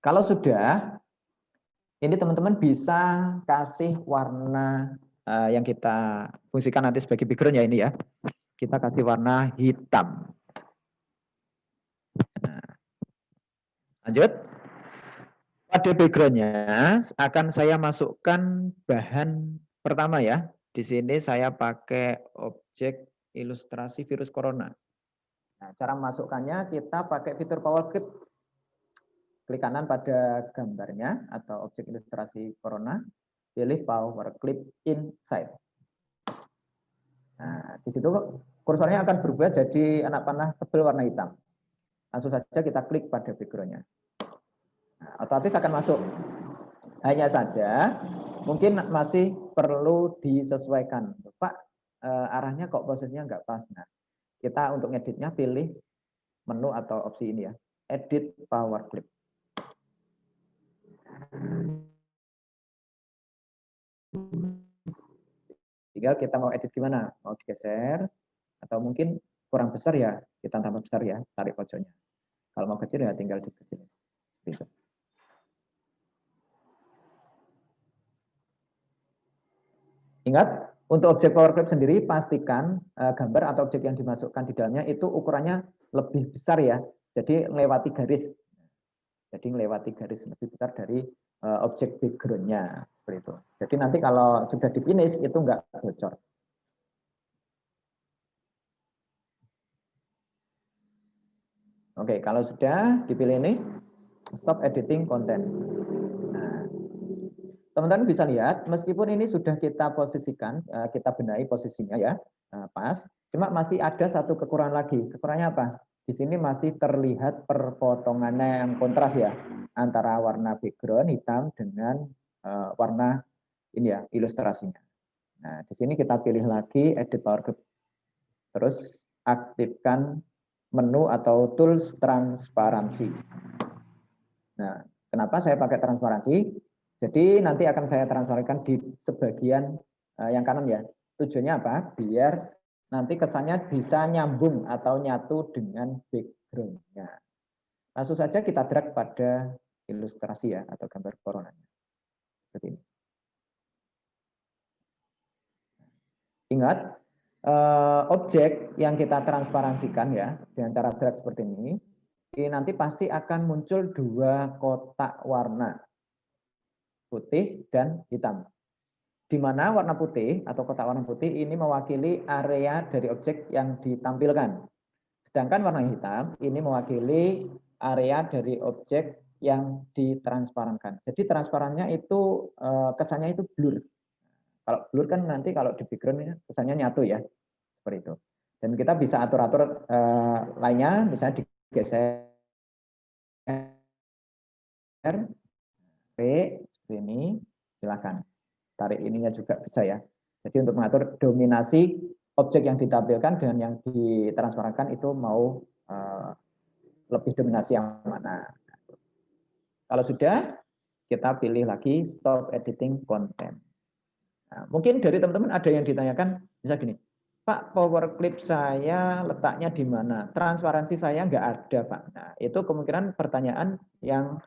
Kalau sudah, ini teman-teman bisa kasih warna yang kita fungsikan nanti sebagai background ya ini ya. Kita kasih warna hitam. Nah, lanjut. Pada background-nya akan saya masukkan bahan pertama ya. Di sini saya pakai objek ilustrasi virus corona. Nah, cara masukkannya kita pakai fitur Power Clip. Klik kanan pada gambarnya atau objek ilustrasi corona, pilih Power Clip Inside. Nah, di situ kursornya akan berubah jadi anak panah tebal warna hitam. Langsung saja kita klik pada background-nya. Nah, otomatis akan masuk. Hanya saja mungkin masih perlu disesuaikan. Pak, arahnya kok posisinya nggak pas. Nah, kita untuk ngeditnya pilih menu atau opsi ini ya. Edit Power Clip. Tinggal kita mau edit gimana? Mau digeser atau mungkin kurang besar ya, kita tambah besar ya, tarik pojoknya. Kalau mau kecil ya tinggal dikecilin. Gitu. Ingat, untuk objek Power Clip sendiri pastikan gambar atau objek yang dimasukkan di dalamnya itu ukurannya lebih besar ya. Jadi melewati garis. Jadi melewati garis lebih besar dari objek background-nya seperti itu. Jadi nanti kalau sudah di finish itu enggak bocor. Oke, kalau sudah dipilih ini, stop editing content. Nah, teman-teman bisa lihat, meskipun ini sudah kita posisikan, kita benahi posisinya ya, pas, cuma masih ada satu kekurangan lagi. Kekurangannya apa? Di sini masih terlihat perpotongannya yang kontras ya, antara warna background hitam dengan warna ini ya, ilustrasinya. Nah, di sini kita pilih lagi Edit Power Clip. Terus aktifkan menu atau tools transparansi. Nah, kenapa saya pakai transparansi? Jadi nanti akan saya transparansikan di sebagian yang kanan ya. Tujuannya apa? Biar nanti kesannya bisa nyambung atau nyatu dengan background-nya. Langsung saja kita drag pada ilustrasi ya atau gambar coronanya. Seperti ini. Ingat, objek yang kita transparansikan ya dengan cara drag seperti ini nanti pasti akan muncul dua kotak warna, putih dan hitam. Di mana warna putih atau kotak warna putih ini mewakili area dari objek yang ditampilkan. Sedangkan warna hitam ini mewakili area dari objek yang ditransparankan. Jadi transparannya itu kesannya itu blur. Kalau blur kan nanti kalau di background kesannya nyatu ya, seperti itu. Dan kita bisa atur-atur lainnya, misalnya digeser, seperti ini, silakan. Tarik ininya juga bisa ya. Jadi untuk mengatur dominasi objek yang ditampilkan dengan yang ditransparankan itu mau lebih dominasi yang mana. Kalau sudah, kita pilih lagi stop editing content. Nah, mungkin dari teman-teman ada yang ditanyakan, bisa gini, Pak, power clip saya letaknya di mana? Transparansi saya nggak ada, Pak. Nah, itu kemungkinan pertanyaan yang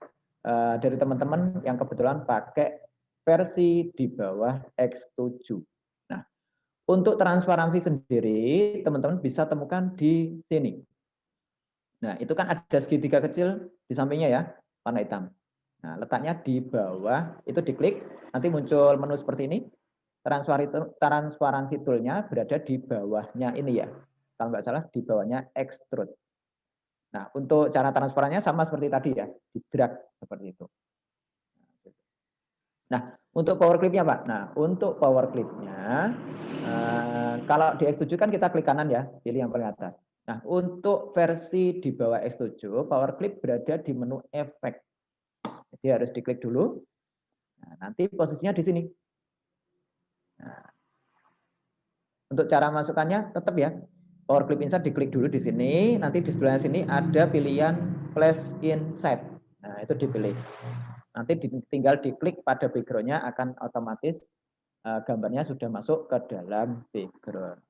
dari teman-teman yang kebetulan pakai versi di bawah X7. Nah, untuk transparansi sendiri, teman-teman bisa temukan di sini. Nah, itu kan ada segitiga kecil di sampingnya ya, warna hitam. Nah, letaknya di bawah, itu diklik, nanti muncul menu seperti ini. Transparansi tool-nya berada di bawahnya ini ya. Kalau nggak salah di bawahnya extrude. Nah, untuk cara transparannya sama seperti tadi ya, di drag seperti itu. Nah, untuk power clip-nya Pak. Nah, untuk power clip-nya, kalau di X7 kan kita klik kanan ya, pilih yang paling atas. Nah, untuk versi di bawah X7, power clip berada di menu efek. Jadi harus diklik dulu. Nah, nanti posisinya di sini. Nah, untuk cara masukkannya tetap ya, power clip insert diklik dulu di sini, nanti di sebelah sini ada pilihan place inside. Nah, itu dipilih. Nanti tinggal diklik pada background-nya akan otomatis gambarnya sudah masuk ke dalam background.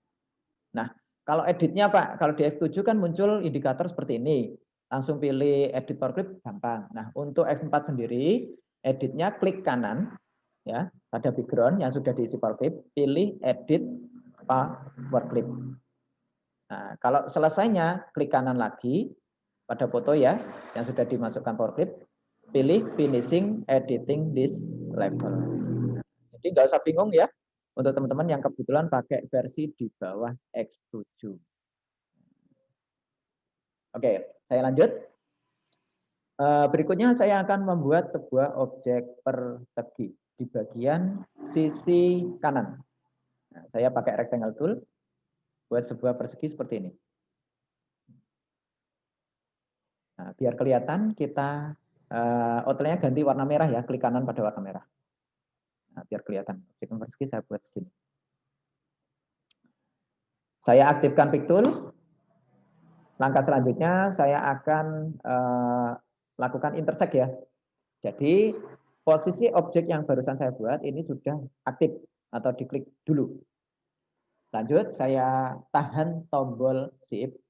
Nah, kalau editnya Pak, kalau di S7 kan muncul indikator seperti ini. Langsung pilih edit power clip gampang. Nah, untuk X4 sendiri, editnya klik kanan ya pada background yang sudah diisi power clip, pilih edit power clip. Nah, kalau selesainya klik kanan lagi pada foto ya yang sudah dimasukkan power clip, pilih finishing editing this level. Jadi nggak usah bingung ya untuk teman-teman yang kebetulan pakai versi di bawah X7. Oke, saya lanjut. Berikutnya saya akan membuat sebuah objek persegi di bagian sisi kanan. Nah, saya pakai rectangle tool buat sebuah persegi seperti ini. Nah, biar kelihatan kita outline-nya ganti warna merah ya, klik kanan pada warna merah. Nah, biar kelihatan objek persegi saya buat segini. Saya aktifkan pick tool. Langkah selanjutnya saya akan lakukan intersect ya. Jadi posisi objek yang barusan saya buat ini sudah aktif atau diklik dulu. Lanjut saya tahan tombol shift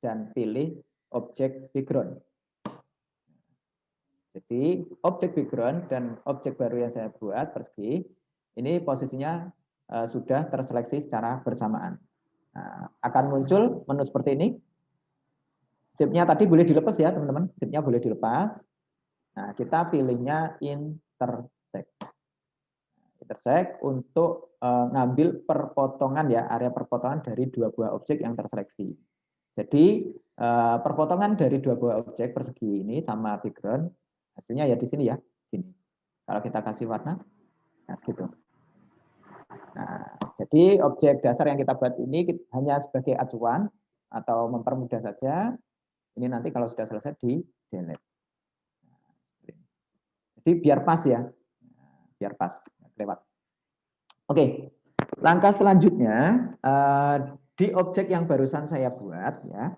dan pilih objek background. Jadi objek background dan objek baru yang saya buat persegi ini posisinya sudah terseleksi secara bersamaan. Nah, akan muncul menu seperti ini. Shape-nya tadi boleh dilepas ya teman-teman. Shape-nya boleh dilepas. Nah, kita pilihnya intersect. Intersect untuk ngambil perpotongan ya, area perpotongan dari dua buah objek yang terseleksi. Jadi perpotongan dari dua buah objek persegi ini sama background, hasilnya ya di sini ya. Gini. Kalau kita kasih warna, nah segitu. Nah, jadi objek dasar yang kita buat ini hanya sebagai acuan atau mempermudah saja. Ini nanti kalau sudah selesai di delete. Jadi biar pas ya, biar pas lewat. Oke, langkah selanjutnya di objek yang barusan saya buat ya,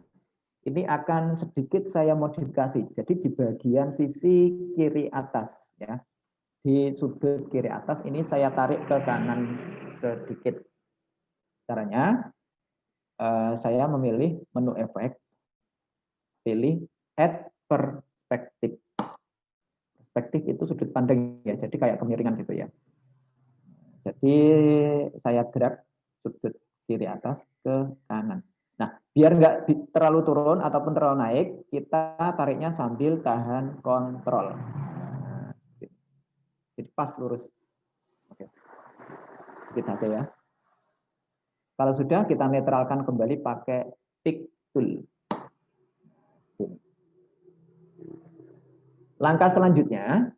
ini akan sedikit saya modifikasi. Jadi di bagian sisi kiri atas ya, di sudut kiri atas ini saya tarik ke kanan sedikit. Caranya saya memilih menu efek, pilih add perspektif. Perspektif itu sudut pandang ya, jadi kayak kemiringan gitu ya. Jadi saya gerak sudut kiri atas ke kanan. Nah, biar nggak terlalu turun ataupun terlalu naik, kita tariknya sambil tahan kontrol. Nah, jadi pas lurus. Oke, kita aja ya. Kalau sudah, kita netralkan kembali pakai pick tool. Langkah selanjutnya,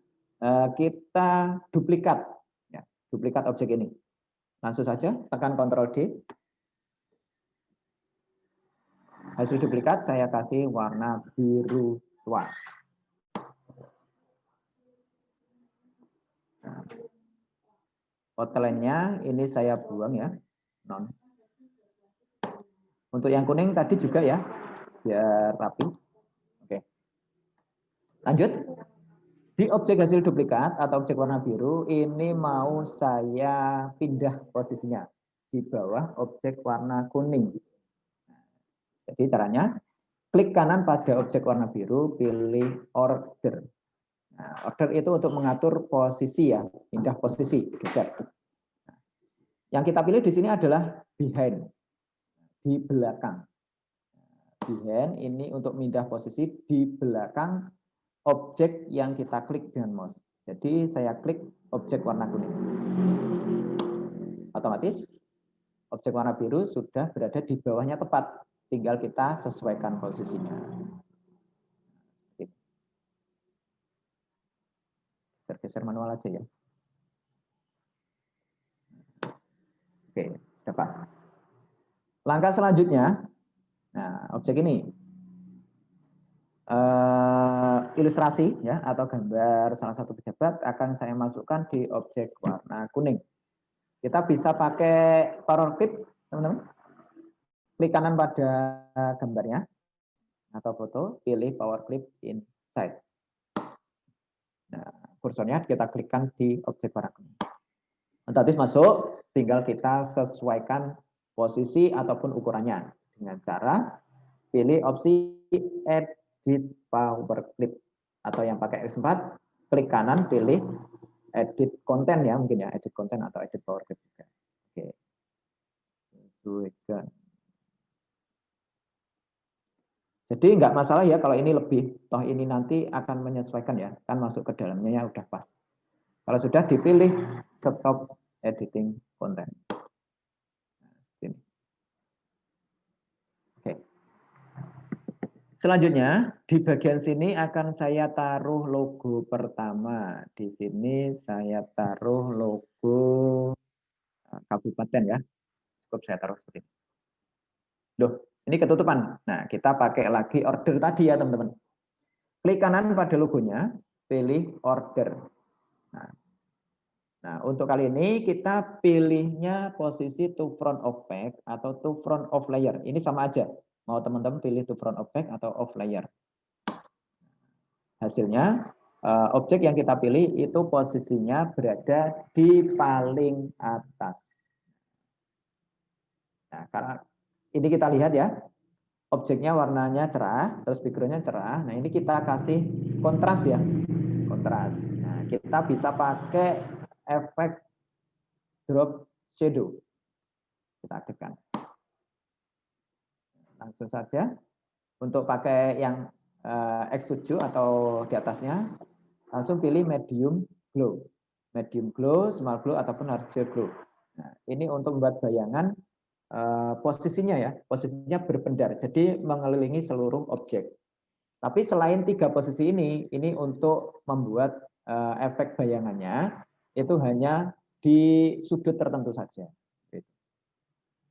kita duplikat. Ya, duplikat objek ini. Langsung saja, tekan Ctrl D. Hasil duplikat saya kasih warna biru tua. Nah, outline-nya ini saya buang ya, non. Untuk yang kuning tadi juga ya, biar rapi. Oke. Lanjut. Di objek hasil duplikat atau objek warna biru, ini mau saya pindah posisinya di bawah objek warna kuning. Jadi caranya, klik kanan pada objek warna biru, pilih order. Nah, order itu untuk mengatur posisi ya, pindah posisi, geser. Yang kita pilih di sini adalah behind, di belakang. Behind ini untuk pindah posisi di belakang objek yang kita klik dengan mouse. Jadi saya klik objek warna kuning. Otomatis objek warna biru sudah berada di bawahnya tepat. Tinggal kita sesuaikan posisinya. Geser-geser manual aja ya. Oke, sudah pas. Langkah selanjutnya, nah objek ini ilustrasi ya atau gambar salah satu pejabat akan saya masukkan di objek warna kuning. Kita bisa pakai power clip, teman-teman. Klik kanan pada gambarnya atau foto, pilih power clip inside. Nah, kursornya kita klikkan di objek warna kuning. Otomatis masuk, tinggal kita sesuaikan posisi ataupun ukurannya dengan cara pilih opsi edit power clip atau yang pakai X4, klik kanan pilih edit konten ya mungkin ya, edit konten atau edit power clip juga. Oke. Sesuaikan. Jadi nggak masalah ya kalau ini lebih, toh ini nanti akan menyesuaikan ya, kan masuk ke dalamnya ya udah pas. Kalau sudah dipilih stop editing content. Sini. Oke. Selanjutnya di bagian sini akan saya taruh logo pertama. Di sini saya taruh logo kabupaten ya. Cukup saya taruh seperti ini. Loh, ini ketutupan. Nah, kita pakai lagi order tadi ya teman-teman. Klik kanan pada logonya, pilih order. Nah, untuk kali ini kita pilihnya posisi to front of back atau to front of layer. Ini sama aja. Mau teman-teman pilih to front of back atau off layer. Hasilnya, objek yang kita pilih itu posisinya berada di paling atas. Nah, karena ini kita lihat ya, objeknya warnanya cerah, terus backgroundnya cerah. Nah, ini kita kasih kontras ya, kontras. Nah, kita bisa pakai efek drop shadow. Kita tekan. Langsung saja. Untuk pakai yang X7 atau di atasnya, langsung pilih medium glow. Medium glow, small glow, ataupun larger glow. Nah, ini untuk membuat bayangan posisinya ya, posisinya berpendar, jadi mengelilingi seluruh objek. Tapi selain 3 posisi ini untuk membuat efek bayangannya itu hanya di sudut tertentu saja.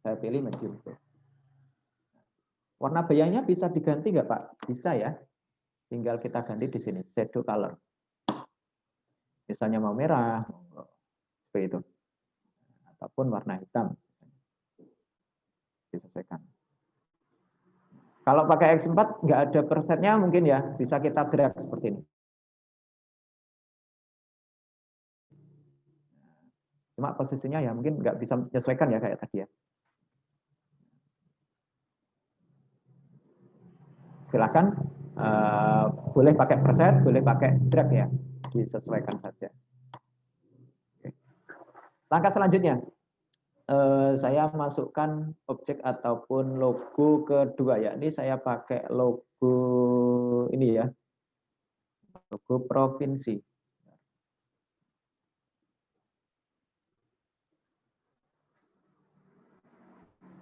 Saya pilih medium glow. Warna bayangnya bisa diganti nggak Pak? Bisa ya. Tinggal kita ganti di sini, shadow color. Misalnya mau merah, seperti itu. ataupun warna hitam. Disesuaikan. Kalau pakai X4 nggak ada presetnya mungkin ya bisa kita drag seperti ini. Cuma posisinya ya mungkin nggak bisa menyesuaikan ya kayak tadi ya. Silakan boleh pakai preset, boleh pakai drag ya, disesuaikan saja. Oke. Langkah selanjutnya, saya masukkan objek ataupun logo kedua ya. Ini saya pakai logo ini ya, logo provinsi.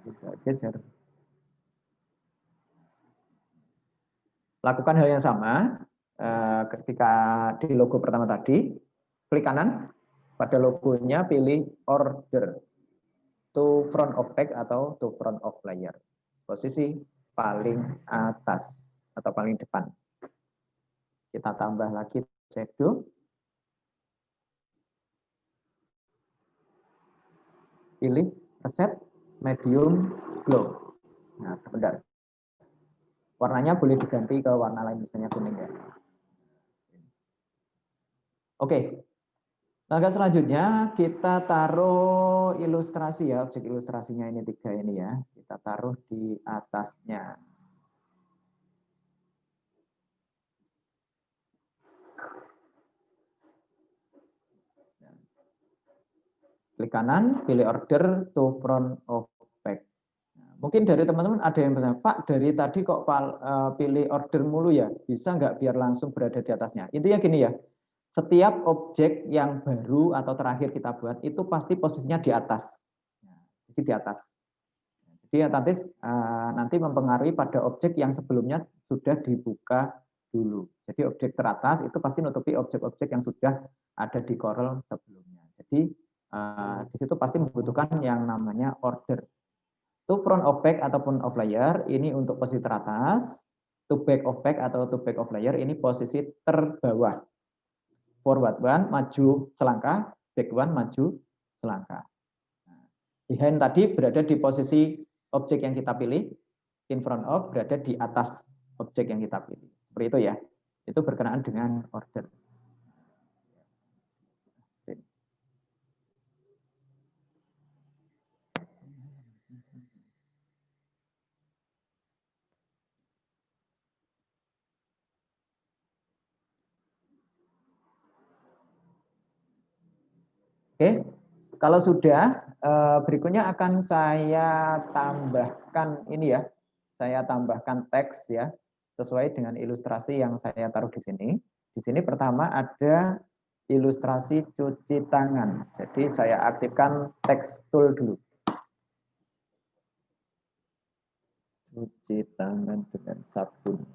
Kita geser. Lakukan hal yang sama ketika di logo pertama tadi, klik kanan pada logonya, pilih order to front of page atau to front of layer. Posisi paling atas atau paling depan. Kita tambah lagi shadow. Pilih reset medium glow. Nah, benar. Warnanya boleh diganti ke warna lain, misalnya kuning ya. Oke. Langkah selanjutnya kita taruh ilustrasi ya, objek ilustrasinya ini 3 ini ya. Kita taruh di atasnya. Klik kanan, pilih order to front of page. Mungkin dari teman-teman ada yang bertanya, Pak, dari tadi kok pilih order mulu ya? Bisa nggak biar langsung berada di atasnya? Intinya gini ya, setiap objek yang baru atau terakhir kita buat itu pasti posisinya di atas. Jadi di atas. Jadi nanti mempengaruhi pada objek yang sebelumnya sudah dibuka dulu. Jadi objek teratas itu pasti nutupi objek-objek yang sudah ada di Corel sebelumnya. Jadi di situ pasti membutuhkan yang namanya order. To front of back ataupun of layer ini untuk posisi teratas, to back of back atau to back of layer ini posisi terbawah. Forward one maju selangkah, back one maju selangkah. Behind tadi berada di posisi objek yang kita pilih, in front of berada di atas objek yang kita pilih. Seperti itu ya. Itu berkenaan dengan order. Oke, kalau sudah, berikutnya akan saya tambahkan ini ya, saya tambahkan teks ya, sesuai dengan ilustrasi yang saya taruh di sini. Di sini pertama ada ilustrasi cuci tangan. Jadi saya aktifkan teks tool dulu. Cuci tangan dengan sabun.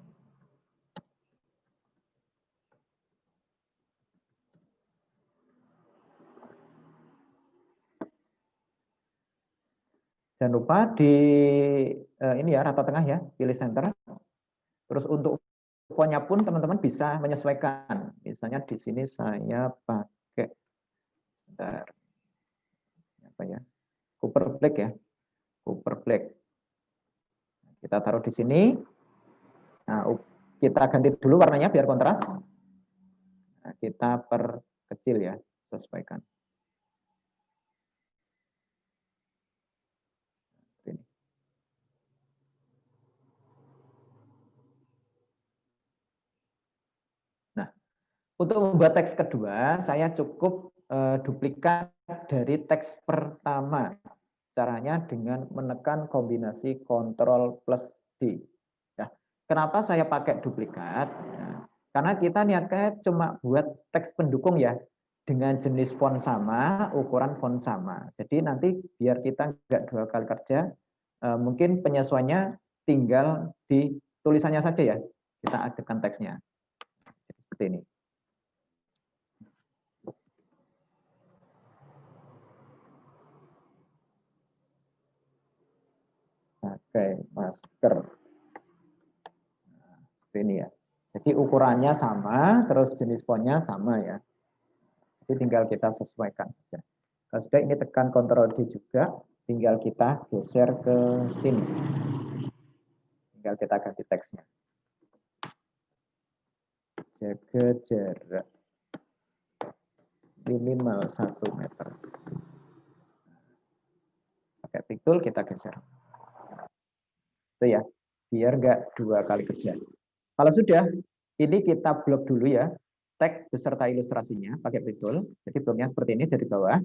Jangan lupa di ini ya rata tengah ya, pilih center. Terus untuk fontnya pun teman-teman bisa menyesuaikan. Misalnya di sini saya pakai bentar, apa ya? Cooper Black ya. Cooper Black. Kita taruh di sini. Nah, kita ganti dulu warnanya biar kontras. Nah, kita perkecil ya, sesuaikan. Nah, untuk membuat teks kedua, saya cukup duplikat dari teks pertama. Caranya dengan menekan kombinasi Ctrl plus D. Ya. Kenapa saya pakai duplikat? Nah, karena kita niatnya cuma buat teks pendukung ya, dengan jenis font sama, ukuran font sama. Jadi nanti biar kita nggak 2 kali kerja, mungkin penyesuaiannya tinggal di tulisannya saja ya. Kita aktifkan teksnya. Seperti ini. Pakai masker. Nah, ini ya. Jadi ukurannya sama, terus jenis fontnya sama ya. Jadi tinggal kita sesuaikan. Kalau sudah ini tekan Ctrl D juga, tinggal kita geser ke sini. Tinggal kita ganti teksnya. Jaga jarak minimal 1 meter. Pakai piktul kita geser. Itu ya, biar nggak 2 kali kerja. Kalau sudah, ini kita blok dulu ya, tag beserta ilustrasinya pakai piktul. Jadi bloknya seperti ini dari bawah,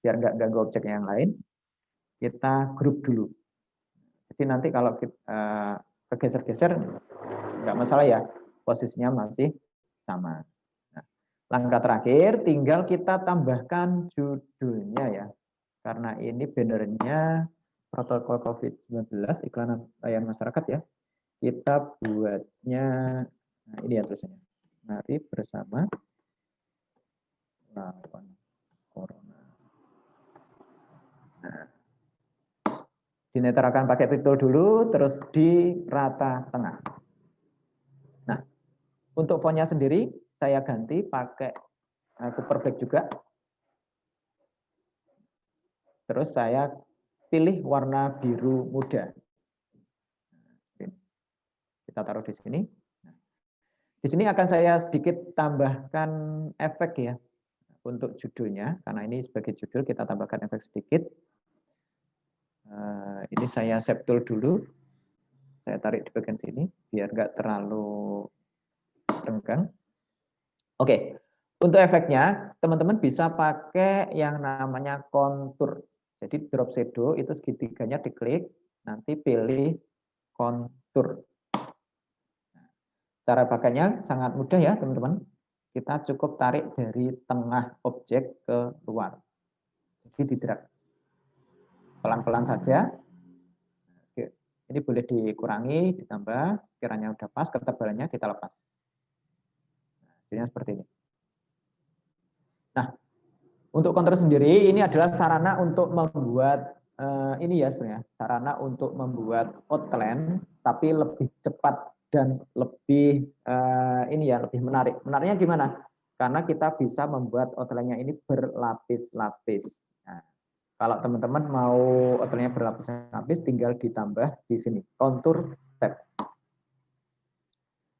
biar nggak ganggu objek yang lain. Kita grup dulu. Jadi nanti kalau kita kegeser-geser, nggak masalah ya, posisinya masih sama. Nah, langkah terakhir, tinggal kita tambahkan judulnya ya. Karena ini bannernya protokol COVID-19, iklan layanan masyarakat ya. Kita buatnya, nah ini ya tulisannya. Mari bersama lawan corona. Nah, dinetralkan pakai piktul dulu, terus di rata tengah. Nah, untuk fontnya sendiri, saya ganti pakai Cooper Black juga. Terus saya pilih warna biru muda. Kita taruh di sini. Di sini akan saya sedikit tambahkan efek ya untuk judulnya, karena ini sebagai judul kita tambahkan efek sedikit. Ini saya save tool dulu. Saya tarik di bagian sini biar nggak terlalu renggang. Oke, untuk efeknya teman-teman bisa pakai yang namanya kontur. Jadi drop shadow itu segitiganya diklik, nanti pilih kontur. Cara pakainya sangat mudah ya teman-teman. Kita cukup tarik dari tengah objek ke luar. Jadi tidak pelan-pelan saja. Ini boleh dikurangi, ditambah, sekiranya udah pas, ketebalannya kita lepas. Hasilnya seperti ini. Nah, untuk kontur sendiri ini adalah sarana untuk membuat ini ya sebenarnya, sarana untuk membuat outline tapi lebih cepat dan lebih ini ya lebih menarik. Menariknya gimana? Karena kita bisa membuat outline-nya ini berlapis-lapis. Nah, kalau teman-teman mau outline-nya berlapis-lapis, tinggal ditambah di sini kontur step.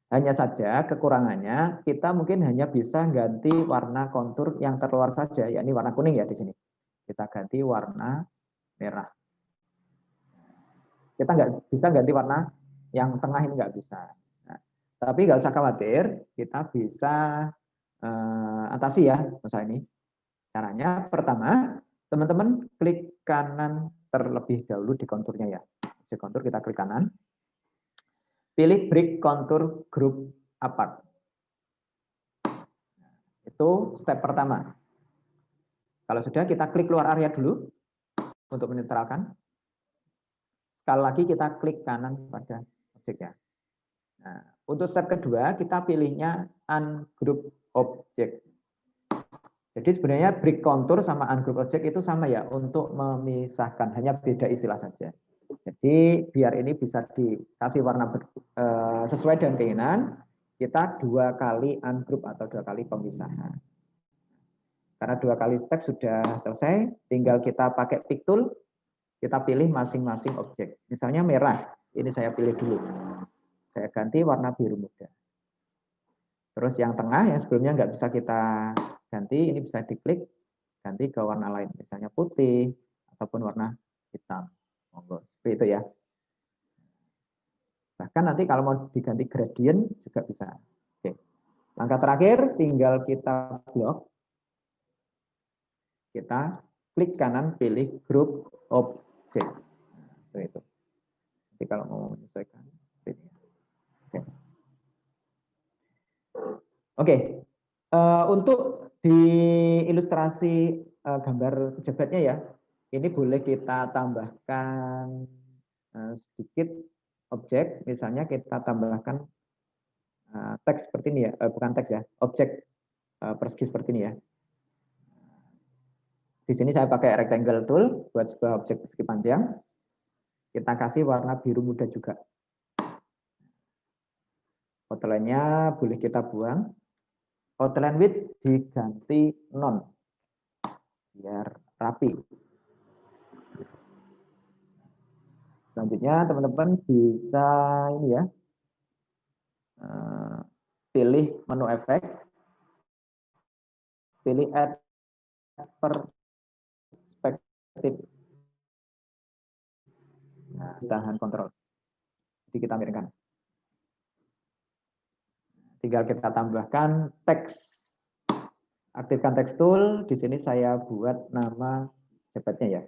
Hanya saja kekurangannya kita mungkin hanya bisa ganti warna kontur yang terluar saja, yakni warna kuning ya di sini. Kita ganti warna merah. Kita nggak bisa ganti warna yang tengah ini nggak bisa. Nah, tapi nggak usah khawatir, kita bisa atasi ya masalah ini. Caranya pertama, teman-teman klik kanan terlebih dahulu di konturnya ya. Di kontur kita klik kanan. Pilih break contour group apart. Itu step pertama. Kalau sudah, kita klik luar area dulu untuk menetralkan. Sekali lagi kita klik kanan pada objeknya. Nah, untuk step kedua, kita pilihnya ungroup object. Jadi sebenarnya break contour sama ungroup object itu sama ya untuk memisahkan, hanya beda istilah saja. Jadi biar ini bisa dikasih warna sesuai dengan keinginan, kita 2 kali ungroup atau 2 kali pemisahan. Karena 2 kali step sudah selesai, tinggal kita pakai pick tool, kita pilih masing-masing objek. Misalnya merah, ini saya pilih dulu. Saya ganti warna biru muda. Terus yang tengah yang sebelumnya nggak bisa kita ganti, ini bisa diklik, ganti ke warna lain, misalnya putih ataupun warna hitam. Monggo, seperti itu ya. Bahkan nanti kalau mau diganti gradient juga bisa. Oke. Langkah terakhir tinggal kita blok. Kita klik kanan pilih group object. Nah, seperti itu. Jadi kalau mau menyesuaikan seperti ini. Oke. Oke. Untuk di ilustrasi gambar pejabatnya ya, ini boleh kita tambahkan sedikit objek, misalnya kita tambahkan teks seperti ini ya, bukan teks ya, objek persegi seperti ini ya. Di sini saya pakai rectangle tool buat sebuah objek persegi panjang. Kita kasih warna biru muda juga. Outline-nya boleh kita buang. Outline width diganti non. biar rapi. Selanjutnya teman-teman bisa ini ya, pilih menu efek, pilih add perspektif. Nah, tahan kontrol. Jadi kita miringkan. Tinggal kita tambahkan teks. Aktifkan text tool. Di sini saya buat nama cepetnya ya.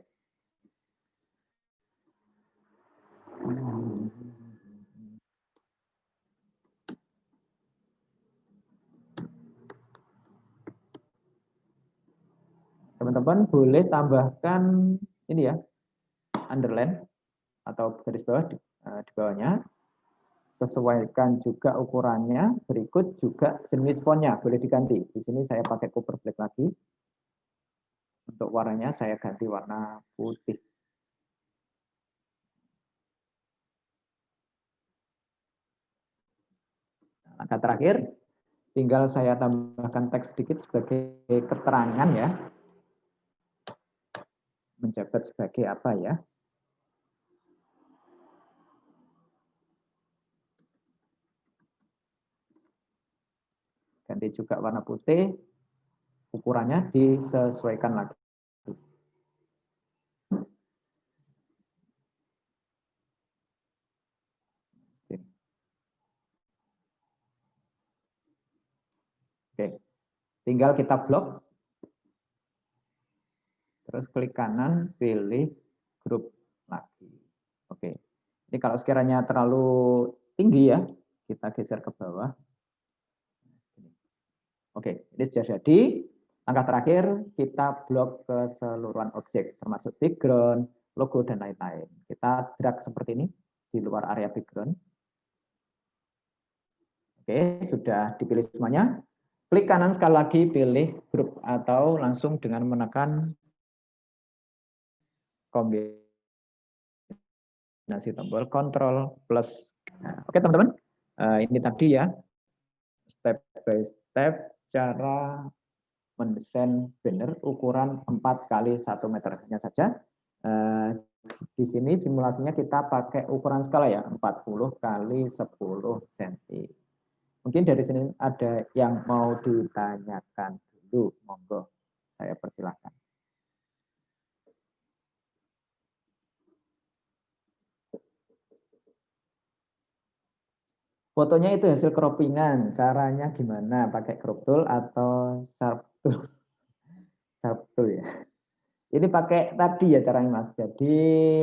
Teman-teman boleh tambahkan ini ya, underline atau garis bawah di bawahnya. Sesuaikan juga ukurannya. Berikut juga jenis fontnya boleh diganti. Di sini saya pakai cover black lagi. Untuk warnanya saya ganti warna putih. Langkah terakhir, tinggal saya tambahkan teks sedikit sebagai keterangan ya. Menjabat sebagai apa ya? Ganti juga warna putih, ukurannya disesuaikan lagi. Oke, tinggal kita blok. Terus klik kanan, pilih grup lagi. Oke, ini kalau sekiranya terlalu tinggi ya, kita geser ke bawah. Oke, ini sudah jadi. Langkah terakhir, kita blok keseluruhan objek, termasuk background, logo, dan lain-lain. Kita drag seperti ini di luar area background. Oke, sudah dipilih semuanya. Klik kanan sekali lagi, pilih grup atau langsung dengan menekan kombinasi tombol Ctrl plus. Nah, oke teman-teman, ini tadi ya step by step cara mendesain banner ukuran 4 kali 1 meter. Hanya saja di sini simulasinya kita pakai ukuran skala ya, 40 kali 10 cm. Mungkin dari sini ada yang mau ditanyakan dulu, monggo saya persilahkan. Fotonya itu hasil croppingan, caranya gimana? Pakai crop tool atau sharp tool? Sharp tool ya. Ini pakai tadi ya caranya Mas. Jadi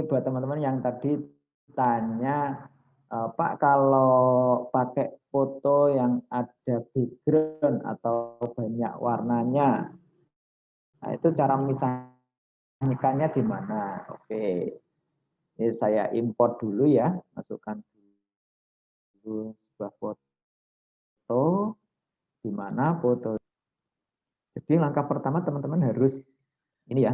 buat teman-teman yang tadi tanya, Pak kalau pakai foto yang ada background atau banyak warnanya, nah itu cara memisahkannya gimana? Oke, ini saya import dulu ya, masukkan dulu sebuah foto, di mana foto. Jadi langkah pertama teman-teman harus ini ya,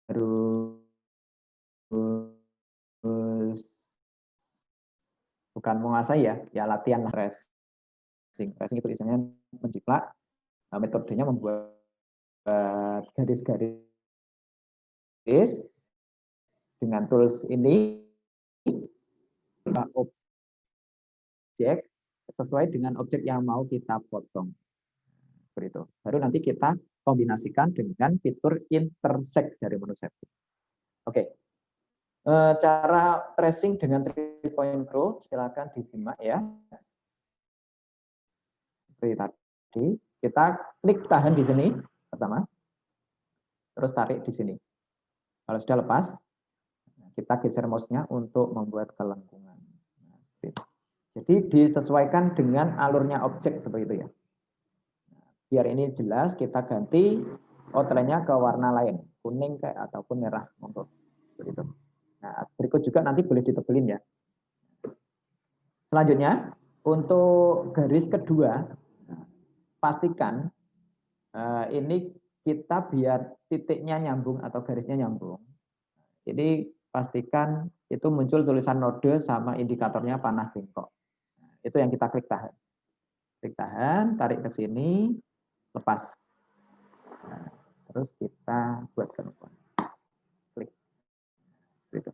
harus bukan menguasai ya, ya latihan tracing. Tracing itu isinya menjiplak, metodenya membuat garis-garis dengan tools ini objek sesuai dengan objek yang mau kita potong. Seperti itu. Baru nanti kita kombinasikan dengan fitur intersect dari menu setting. Oke. Cara tracing dengan 3-point crow silakan disimak ya. Seperti tadi, kita klik tahan di sini pertama, terus tarik di sini. Kalau sudah lepas, kita geser mouse-nya untuk membuat kelengkungan. Jadi disesuaikan dengan alurnya objek seperti itu ya. Biar ini jelas, kita ganti outline-nya ke warna lain, kuning kayak ataupun merah, monggo. Seperti itu. Nah, berikut juga nanti boleh ditebelin ya. Selanjutnya, untuk garis kedua, pastikan ini kita biar titiknya nyambung atau garisnya nyambung. Jadi pastikan itu muncul tulisan node sama indikatornya panah bengkok. Itu yang kita klik tahan. Klik tahan, tarik ke sini, lepas. Nah, terus kita buatkan klik. Seperti itu.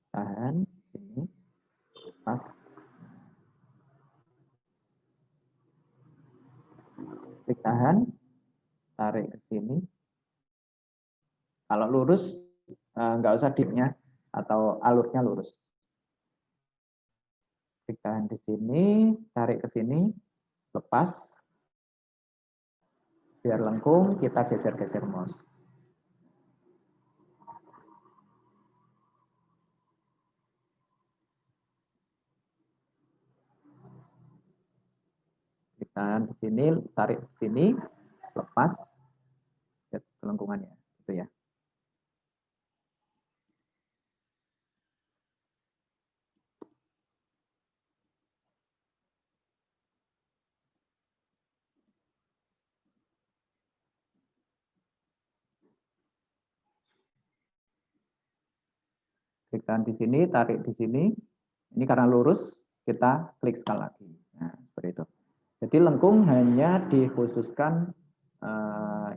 Tahan, sini, lepas. Klik tahan, tarik ke sini. Kalau lurus, nggak usah dipnya atau alurnya lurus. Klik tahan di sini, tarik ke sini, lepas. Biar lengkung, kita geser-geser mouse. Klik tahan di sini, tarik ke sini, lepas. Lihat kelengkungannya, gitu ya. Klik tahan di sini, tarik di sini. Ini karena lurus, kita klik sekali lagi. Nah, seperti itu. Jadi lengkung hanya dikhususkan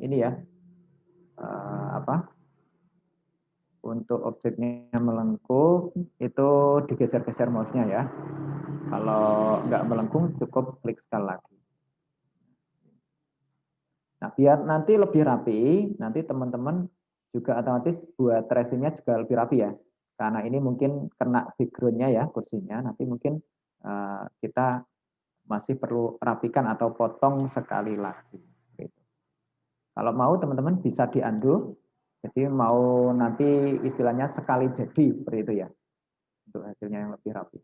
ini ya, untuk objeknya melengkung itu digeser-geser mouse-nya ya. Kalau nggak melengkung cukup klik sekali lagi. Nah, biar nanti lebih rapi, nanti teman-teman juga otomatis buat tracing-nya juga lebih rapi ya. Karena ini mungkin kena background-nya ya kursinya, nanti mungkin kita masih perlu rapikan atau potong sekali lagi. Kalau mau teman-teman bisa diunduh, jadi mau nanti istilahnya sekali jadi seperti itu ya, untuk hasilnya yang lebih rapi.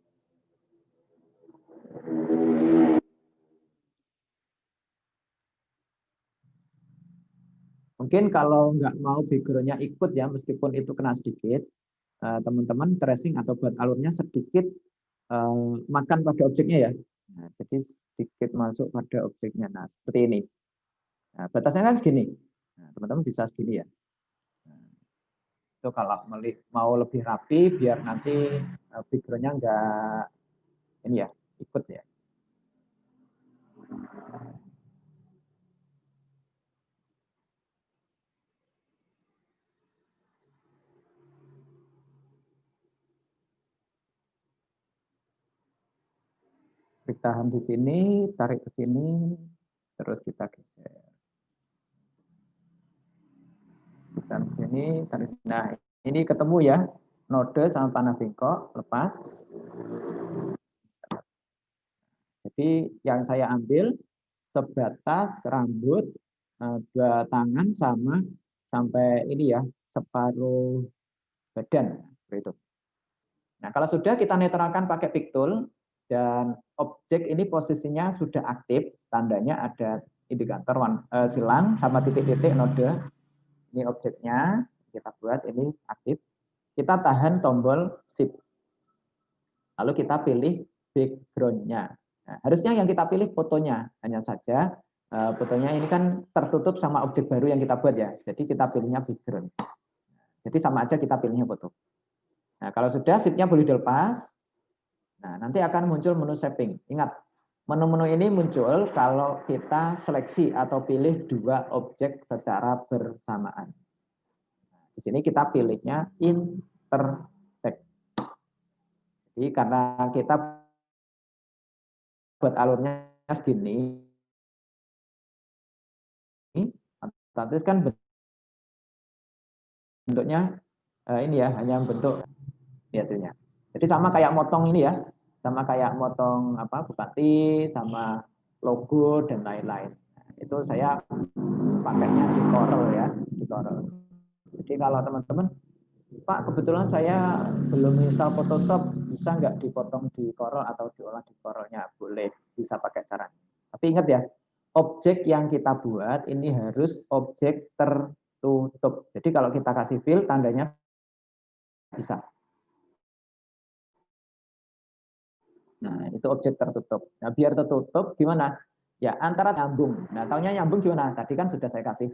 Mungkin kalau nggak mau background-nya ikut ya, meskipun itu kena sedikit, teman-teman tracing atau buat alurnya sedikit makan pada objeknya ya. Nah, jadi sedikit masuk pada objeknya. Nah, seperti ini. Nah, batasnya kan segini. Nah, teman-teman bisa segini ya. Nah, itu kalau mau lebih rapi, biar nanti background-nya nggak ini ya, ikut ya. Klik tahan di sini, tarik ke sini, terus kita geser. Tahan di sini, tarik. Nah, ini ketemu ya, node sama panah bengkok, lepas. Jadi yang saya ambil sebatas rambut, dua tangan sama sampai ini ya, separuh badan. Begitu. Nah, kalau sudah kita netralkan pakai pick tool dan objek ini posisinya sudah aktif, tandanya ada indikator silang sama titik-titik node. Ini objeknya kita buat ini aktif. Kita tahan tombol shift. Lalu kita pilih background-nya. Nah, harusnya yang kita pilih fotonya, hanya saja fotonya ini kan tertutup sama objek baru yang kita buat ya. Jadi kita pilihnya background. Jadi sama aja kita pilihnya foto. Nah, kalau sudah shift-nya boleh dilepas. Nah, nanti akan muncul menu shaping. Ingat, menu-menu ini muncul kalau kita seleksi atau pilih dua objek secara bersamaan. Nah, di sini kita pilihnya intersect. Jadi karena kita buat alurnya segini, otomatis kan bentuknya ini ya, hanya bentuk hasilnya. Jadi sama kayak motong ini ya, sama kayak motong apa bupati, sama logo dan lain-lain. Nah, itu saya pakainya di Corel ya, di Corel. Jadi kalau teman-teman, Pak kebetulan saya belum install Photoshop, bisa nggak dipotong di Corel atau diolah di Corelnya? Boleh, bisa pakai cara. Tapi ingat ya, objek yang kita buat ini harus objek tertutup. Jadi kalau kita kasih fill, tandanya bisa. Nah, itu objek tertutup. Nah, biar tertutup gimana? Ya, antara nyambung. Nah, taunya nyambung gimana? Tadi kan sudah saya kasih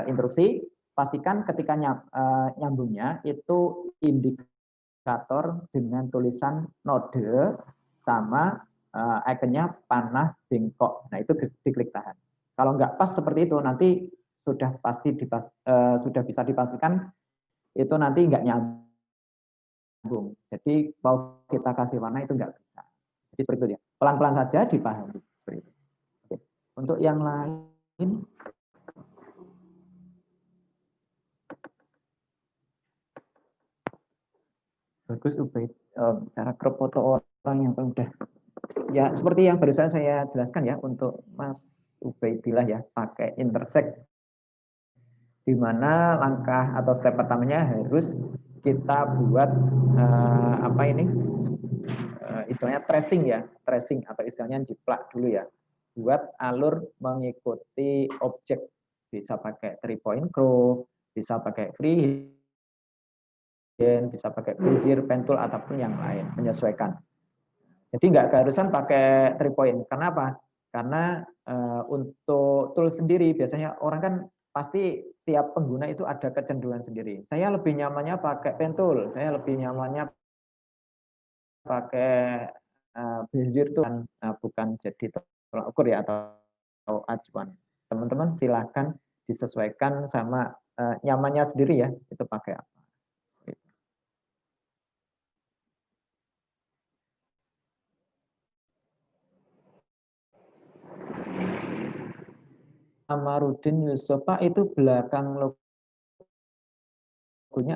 instruksi, pastikan ketika nyambungnya itu indikator dengan tulisan node sama ikonnya panah bengkok. Nah, itu diklik tahan. Kalau nggak pas seperti itu, nanti sudah sudah bisa dipastikan itu nanti nggak nyambung. Jadi mau kita kasih warna itu nggak bisa. Jadi seperti itu ya. Pelan-pelan saja dipahami. Seperti itu. Oke. Untuk yang lain, bagus Ubaid, cara crop foto orang yang udah ya seperti yang baru saya jelaskan ya, untuk Mas Ubaidillah ya, pakai intersect, di mana langkah atau step pertamanya harus kita buat apa ini istilahnya tracing ya, tracing atau istilahnya jiplak dulu ya, buat alur mengikuti objek, bisa pakai 3-point crow, bisa pakai freehand, bisa pakai bezier, pen tool ataupun yang lain, menyesuaikan. Jadi nggak keharusan pakai 3-point. Karena apa? Karena untuk tool sendiri biasanya orang kan pasti tiap pengguna itu ada kecenderungan sendiri. Saya lebih nyamannya pakai pen tool, saya lebih nyamannya pakai bezier itu bukan jadi tolak ukur ya atau acuan. Teman-teman silahkan disesuaikan sama nyamannya sendiri ya, itu pakai apa. Amarudin Yusofa itu belakang logonya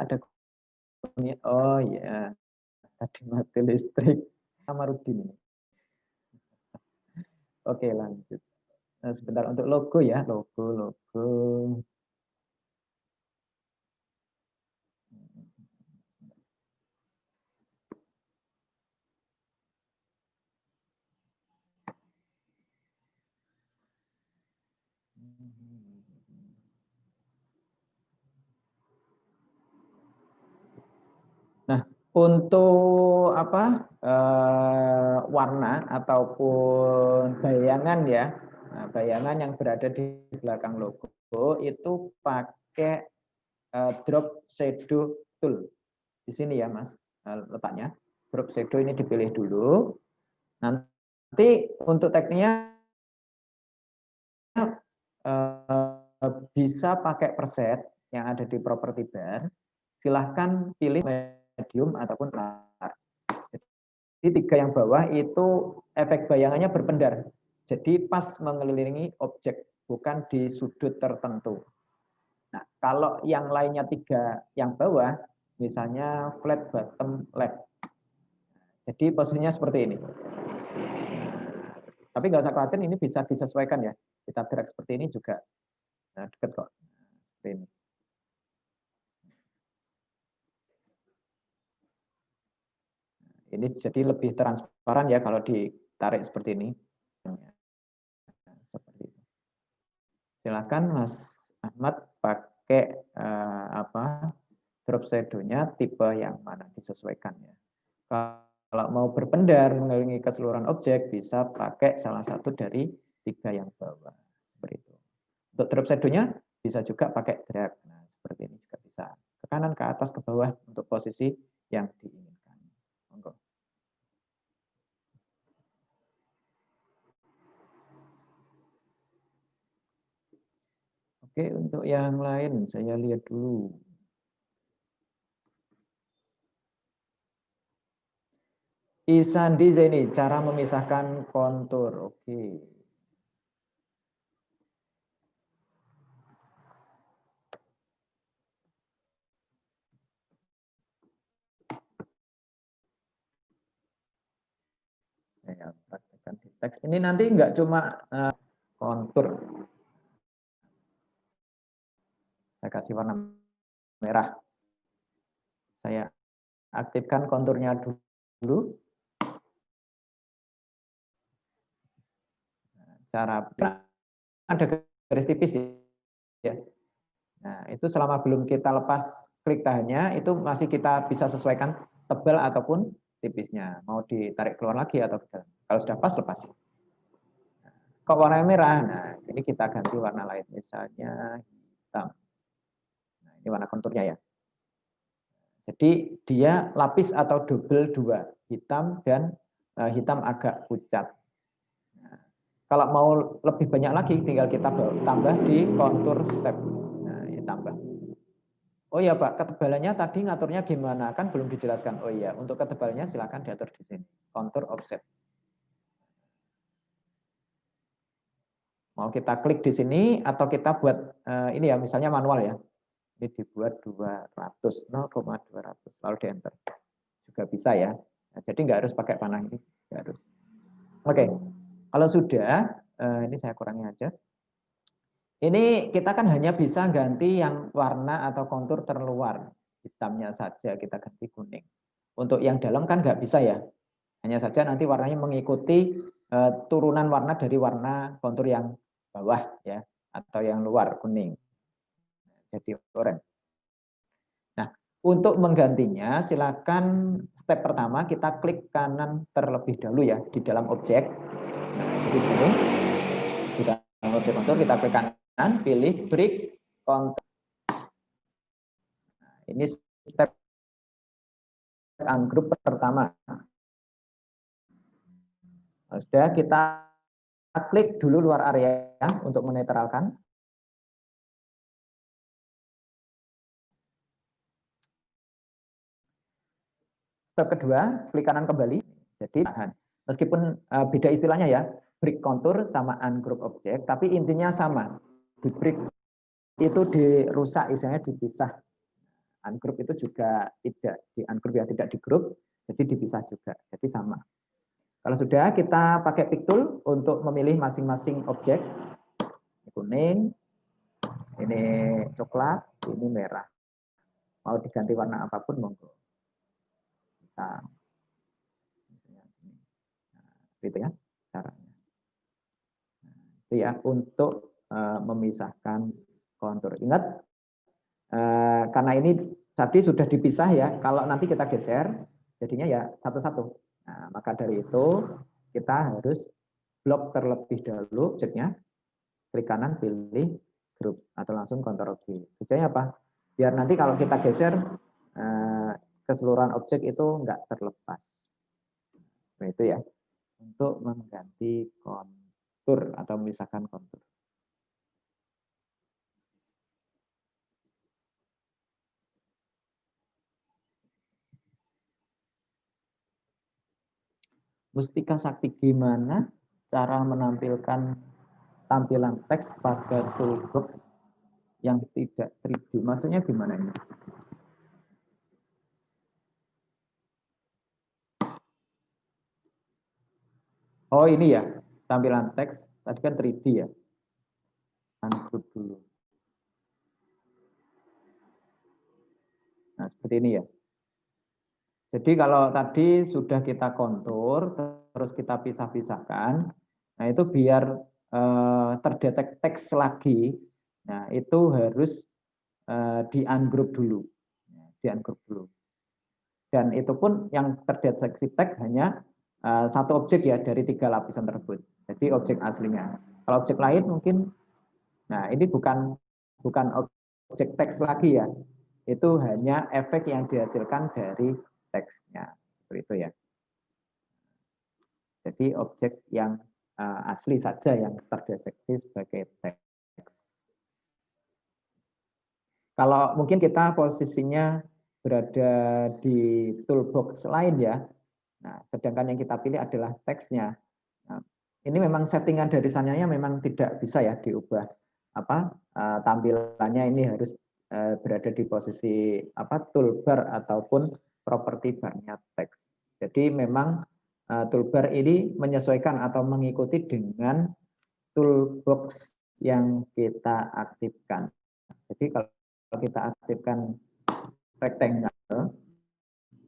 ada kuning. Oh ya, tadi mati listrik. Amarudin ini. Oke, lanjut. Nah, sebentar untuk logo ya, logo. Nah, untuk apa warna ataupun bayangan ya, nah, bayangan yang berada di belakang logo itu pakai drop shadow tool. Di sini ya Mas letaknya. Drop shadow ini dipilih dulu. Nanti untuk tekniknya bisa pakai preset yang ada di property bar. Silahkan pilih medium ataupun large. Jadi 3 yang bawah itu efek bayangannya berpendar. Jadi pas mengelilingi objek, bukan di sudut tertentu. Nah, kalau yang lainnya 3 yang bawah, misalnya flat bottom left. Jadi posisinya seperti ini. Tapi nggak usah khawatir, ini bisa disesuaikan ya. Kita drag seperti ini juga dekat kok. Seperti ini. Ini jadi lebih transparan ya kalau ditarik seperti ini. Seperti itu. Silakan Mas Ahmad pakai drop shadow-nya tipe yang mana disesuaikan ya. Kalau mau berpendar mengelilingi keseluruhan objek bisa pakai salah satu dari 3 yang bawah. Seperti itu. Untuk drop shadow-nya bisa juga pakai drag. Nah, seperti ini juga bisa. Ke kanan, ke atas, ke bawah untuk posisi yang diinginkan. Monggo. Oke, untuk yang lain saya lihat dulu. Isandi Zeni, cara memisahkan kontur. Oke. Saya praktekkan di teks. Ini nanti enggak cuma kontur. Saya kasih warna merah. Saya aktifkan konturnya dulu. Cara ada garis tipis ya. Nah, itu selama belum kita lepas klik tahannya, itu masih kita bisa sesuaikan tebal ataupun tipisnya. Mau ditarik keluar lagi atau tidak. Kalau sudah pas, lepas. Kok warna merah? Nah, ini kita ganti warna lain. Misalnya hitam. Nah, ini warna konturnya ya. Jadi dia lapis atau double 2, hitam dan hitam agak pucat. Nah, kalau mau lebih banyak lagi, tinggal kita tambah di kontur step. Nah, ini tambah. Oh ya Pak, ketebalannya tadi ngaturnya gimana? Kan belum dijelaskan. Oh iya, untuk ketebalannya silakan diatur di sini. Kontur offset. Mau kita klik di sini atau kita buat ini ya, misalnya manual ya. Ini dibuat 200, 0,200, lalu di enter. Juga bisa ya. Nah, jadi nggak harus pakai panah ini, nggak harus. Oke, kalau sudah, ini saya kurangi aja. Ini kita kan hanya bisa ganti yang warna atau kontur terluar, hitamnya saja kita ganti kuning. Untuk yang dalam kan nggak bisa ya, hanya saja nanti warnanya mengikuti turunan warna dari warna kontur yang bawah ya, atau yang luar kuning. Jadi oranye. Nah, untuk menggantinya silakan step pertama kita klik kanan terlebih dahulu ya di dalam objek. Nah, jadi di sini di dalam objek kontur kita klik kanan, pilih break kontur. Nah, ini step ungroup pertama. Nah, sudah kita klik dulu luar area untuk menetralkan. Step kedua, klik kanan kembali. Jadi meskipun beda istilahnya ya, break kontur sama ungroup objek, tapi intinya sama. Di break itu dirusak, istilahnya dipisah. Ungroup itu juga tidak di ungroup ya, tidak di grup, jadi dipisah juga. Jadi sama. Kalau sudah, kita pakai pick tool untuk memilih masing-masing objek. Ini kuning, ini coklat, ini merah. Mau diganti warna apapun monggo. Nah, gitu ya caranya. Nah, itu ya untuk memisahkan kontur. Ingat, karena ini tadi sudah dipisah ya, kalau nanti kita geser, jadinya ya satu-satu. Nah, maka dari itu kita harus blok terlebih dahulu objeknya, klik kanan pilih grup atau langsung Ctrl G. Tujuannya apa? Biar nanti kalau kita geser keseluruhan objek itu enggak terlepas. Nah, itu ya untuk mengganti kontur atau memisahkan kontur. Mustika Sakti, gimana cara menampilkan tampilan teks pada toolbox yang tidak 3D? Maksudnya gimana ini? Oh ini ya, tampilan teks tadi kan 3D ya. Ungroup dulu. Nah seperti ini ya. Jadi kalau tadi sudah kita kontur, terus kita pisah-pisahkan, nah itu biar terdetek teks lagi, nah itu harus di ungroup dulu, di ungroup dulu. Dan itu pun yang terdeteksi teks hanya satu objek ya dari 3 lapisan tersebut. Jadi objek aslinya. Kalau objek lain mungkin, nah ini bukan objek teks lagi ya, itu hanya efek yang dihasilkan dari teksnya, seperti itu ya. Jadi objek yang asli saja yang terdeteksi sebagai teks. Kalau mungkin kita posisinya berada di toolbox lain ya, nah sedangkan yang kita pilih adalah teksnya. Nah, ini memang settingan dari sananya memang tidak bisa ya diubah. Tampilannya ini harus berada di posisi toolbar ataupun properti barnya teks. Jadi memang toolbar ini menyesuaikan atau mengikuti dengan toolbox yang kita aktifkan. Jadi kalau kita aktifkan rectangle,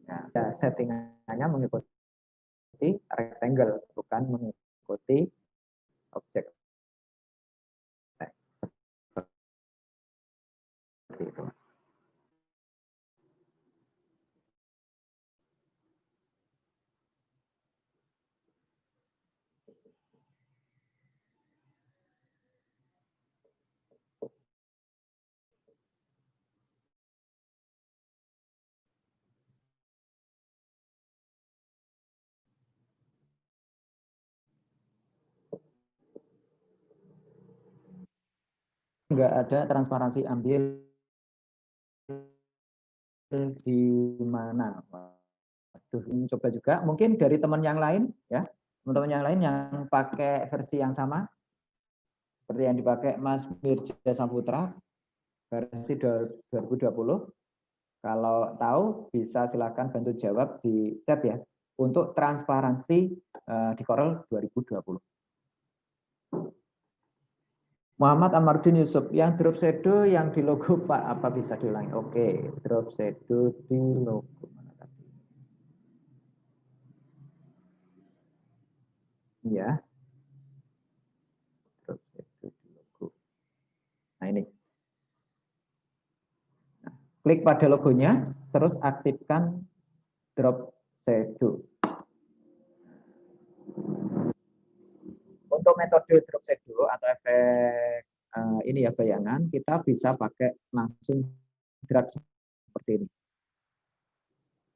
ya settingannya mengikuti rectangle, bukan mengikuti objek teks. Seperti itu. nggak ada transparansi ambil di mana. Waduh, ini coba juga mungkin dari teman yang lain ya, teman-teman yang lain yang pakai versi yang sama seperti yang dipakai Mas Mirja Saputra versi 2020. Kalau tahu bisa silakan bantu jawab di chat ya untuk transparansi di Corel 2020. Muhammad Amardin Yusuf, yang drop shadow yang di logo Pak, apa bisa diulangi? Oke, drop shadow di logo. Iya, drop shadow di logo. Nah ini, nah, klik pada logonya, terus aktifkan drop shadow. Untuk metode drop shadow atau efek ini ya bayangan, kita bisa pakai langsung drag seperti ini.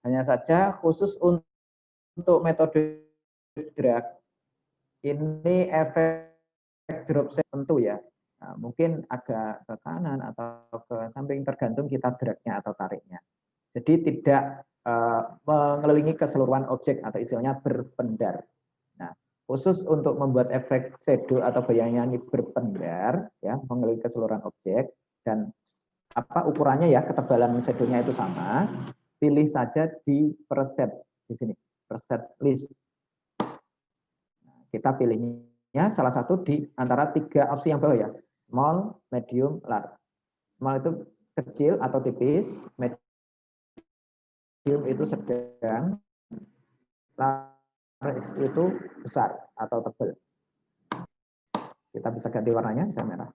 Hanya saja khusus untuk metode drag ini efek drop shadow tentu ya. Nah, mungkin agak ke kanan atau ke samping tergantung kita dragnya atau tariknya. Jadi tidak mengelilingi keseluruhan objek atau istilahnya berpendar. Nah, khusus untuk membuat efek shadow atau bayangan ini berpendar, ya, mengelilingi keseluruhan objek dan apa ukurannya ya, ketebalan shadownya itu sama, pilih saja di preset di sini, preset list. Nah, kita pilihnya salah satu di antara 3 opsi yang bawah ya, small, medium, large. Small itu kecil atau tipis, medium itu sedang, large itu besar atau tebal. Kita bisa ganti warnanya, bisa merah.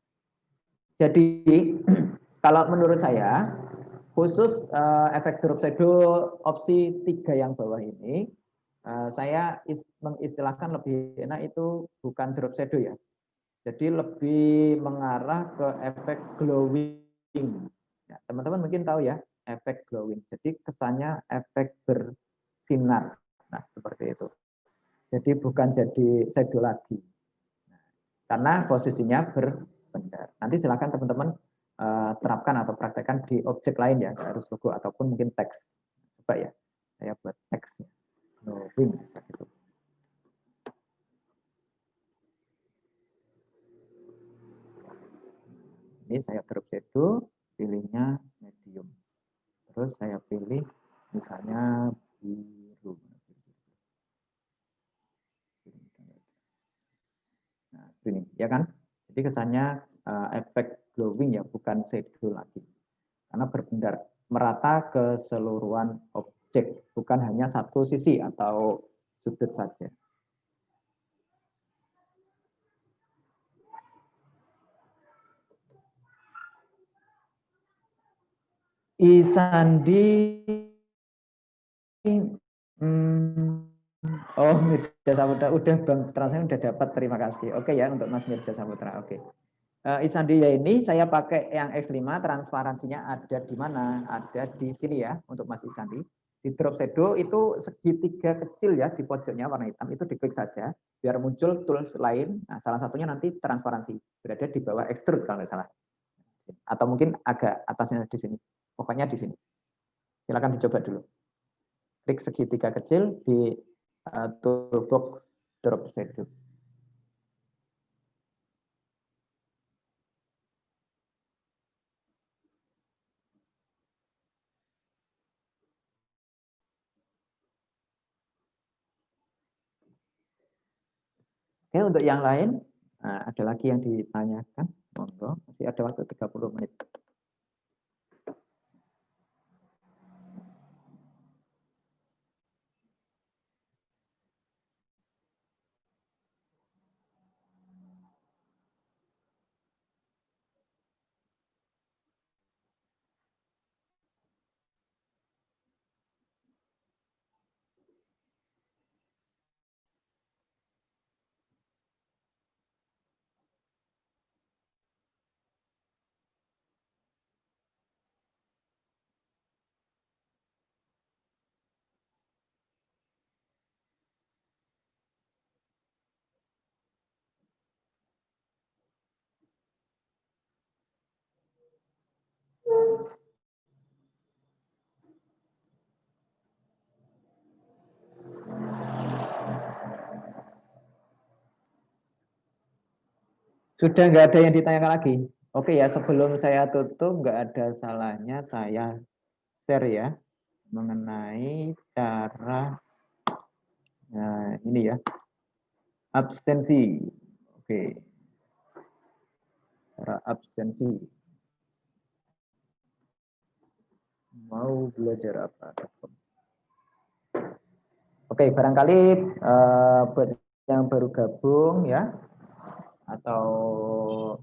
Jadi kalau menurut saya khusus efek drop shadow opsi 3 yang bawah ini saya mengistilahkan lebih enak itu bukan drop shadow ya. Jadi lebih mengarah ke efek glowing. Ya, teman-teman mungkin tahu ya efek glowing. Jadi kesannya efek bersinar. Nah, seperti itu. Jadi bukan jadi shadow lagi. Karena posisinya berpendar. Nanti silakan teman-teman terapkan atau praktekkan di objek lain ya, harus logo ataupun mungkin teks. Coba ya, saya buat teksnya. Glowing gitu. Ini saya drop shadow, pilihnya medium. Terus saya pilih misalnya biru. Nah, ini ya kan? Jadi kesannya efek glowing ya, bukan shadow lagi. Karena berpendar merata keseluruhan objek, bukan hanya satu sisi atau sudut saja. Isandi, oh Mirja Saputra, udah Bang Transnya udah dapat, terima kasih. Oke ya untuk Mas Mirja Saputra, oke. Isandi ya ini saya pakai yang X5, transparansinya ada di mana? Ada di sini ya untuk Mas Isandi. Di drop shadow itu segitiga kecil ya di pojoknya warna hitam, itu diklik saja biar muncul tools lain. Nah, salah satunya nanti transparansi berada di bawah extrude kalau nggak salah. Atau mungkin agak atasnya di sini. Pokoknya di sini. Silakan dicoba dulu. Klik segitiga kecil di toolbox drop shadow. Oke, untuk yang lain, ada lagi yang ditanyakan? Monggo, masih ada waktu 30 menit. Sudah nggak ada yang ditanyakan lagi? Oke ya, sebelum saya tutup, nggak ada salahnya saya share ya mengenai cara ini ya, absensi. Oke, cara absensi. Mau belajar apa? Oke, barangkali buat yang baru gabung ya, atau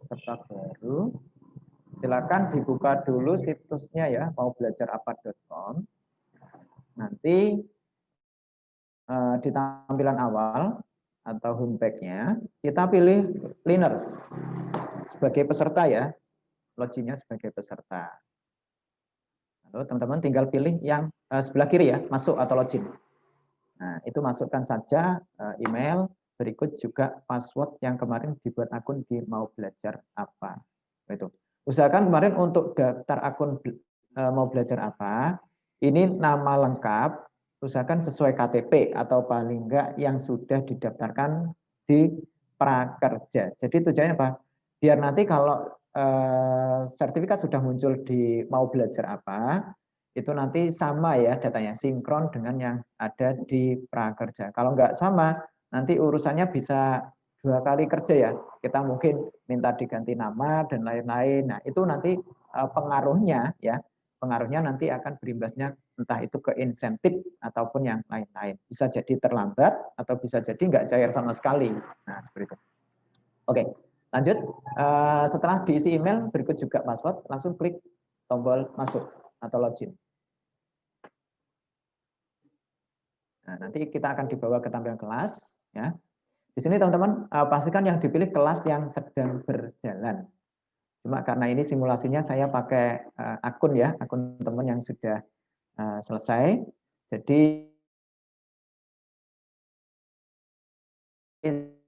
peserta baru, silakan dibuka dulu situsnya ya, maubelajarapa.com. Nanti di tampilan awal atau homepage-nya, kita pilih learner sebagai peserta ya, loginnya sebagai peserta. Lalu teman-teman tinggal pilih yang sebelah kiri ya, masuk atau login. Nah, itu masukkan saja email, berikut juga password yang kemarin dibuat akun di Mau Belajar Apa. Itu. Usahakan kemarin untuk daftar akun Mau Belajar Apa, ini nama lengkap, usahakan sesuai KTP atau paling enggak yang sudah didaftarkan di Prakerja. Jadi tujuannya apa? Biar nanti kalau sertifikat sudah muncul di Mau Belajar Apa, itu nanti sama ya datanya, sinkron dengan yang ada di Prakerja. Kalau enggak sama, nanti urusannya bisa 2 kali kerja ya. Kita mungkin minta diganti nama dan lain-lain. Nah, itu nanti pengaruhnya ya, pengaruhnya nanti akan berimbasnya entah itu ke insentif ataupun yang lain-lain. Bisa jadi terlambat atau bisa jadi enggak cair sama sekali. Nah, seperti itu. Oke, lanjut. Setelah diisi email, berikut juga password, langsung klik tombol masuk atau login. Nah, nanti kita akan dibawa ke tampilan kelas ya. Di sini teman-teman pastikan yang dipilih kelas yang sedang berjalan. Cuma karena ini simulasinya saya pakai akun ya, akun teman yang sudah selesai. Jadi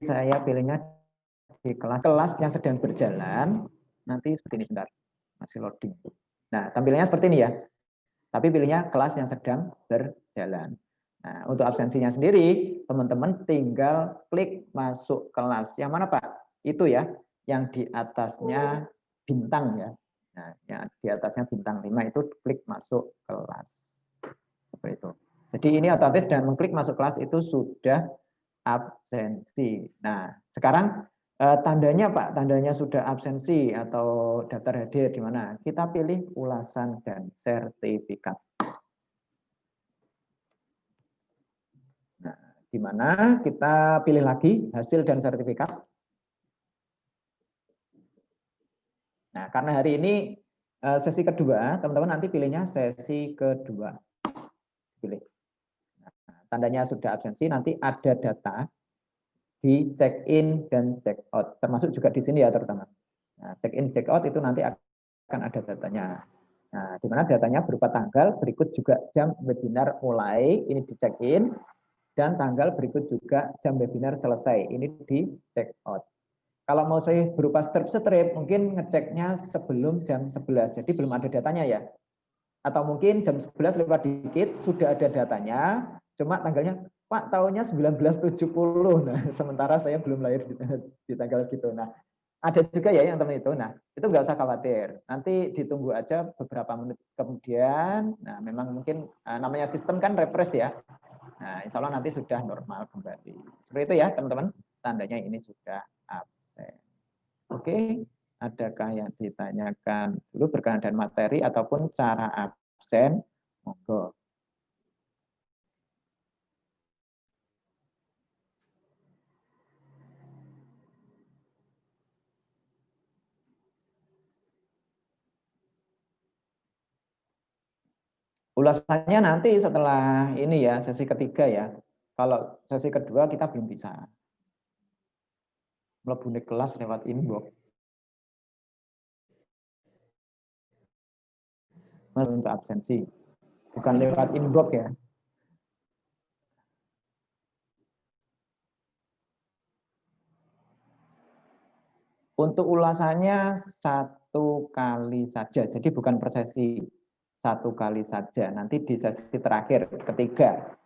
saya pilihnya di kelas yang sedang berjalan. Nanti seperti ini sebentar, masih loading. Nah, tampilannya seperti ini ya. Tapi pilihnya kelas yang sedang berjalan. Nah, untuk absensinya sendiri, teman-teman tinggal klik masuk kelas. Yang mana Pak? Itu ya, yang di atasnya bintang ya. Nah, yang di atasnya bintang 5 itu klik masuk kelas. Seperti itu. Jadi ini otomatis dengan mengklik masuk kelas itu sudah absensi. Nah, sekarang tandanya Pak, tandanya sudah absensi atau daftar hadir di mana? Kita pilih ulasan dan sertifikat. Nah, di mana kita pilih lagi hasil dan sertifikat. Nah, karena hari ini sesi kedua, teman-teman nanti pilihnya sesi kedua. Pilih. Nah, tandanya sudah absensi, nanti ada data di check in dan check out, termasuk juga di sini ya terutama. Nah, check in check out itu nanti akan ada datanya. Nah, di mana datanya berupa tanggal, berikut juga jam webinar mulai, ini di check in, dan tanggal berikut juga jam webinar selesai, ini di check out. Kalau mau saya berupa strip-strip, mungkin ngeceknya sebelum jam 11, jadi belum ada datanya ya. Atau mungkin jam 11 lewat dikit, sudah ada datanya, cuma tanggalnya Pak tahunnya 1970, nah sementara saya belum lahir di tanggal segitu. Nah ada juga ya yang teman itu, nah itu nggak usah khawatir, nanti ditunggu aja beberapa menit kemudian, nah memang mungkin namanya sistem kan refresh ya, nah insya Allah nanti sudah normal kembali. Seperti itu ya teman-teman, tandanya ini sudah absen. Oke, adakah yang ditanyakan dulu berkenaan dengan materi ataupun cara absen? Monggo. Ulasannya nanti setelah ini ya, sesi ketiga ya. Kalau sesi kedua kita belum bisa. Mlebu kelas lewat inbox. Untuk absensi. Bukan lewat inbox ya. Untuk ulasannya 1 kali saja. Jadi bukan per sesi, 1 kali saja. Nanti di sesi terakhir, ketiga.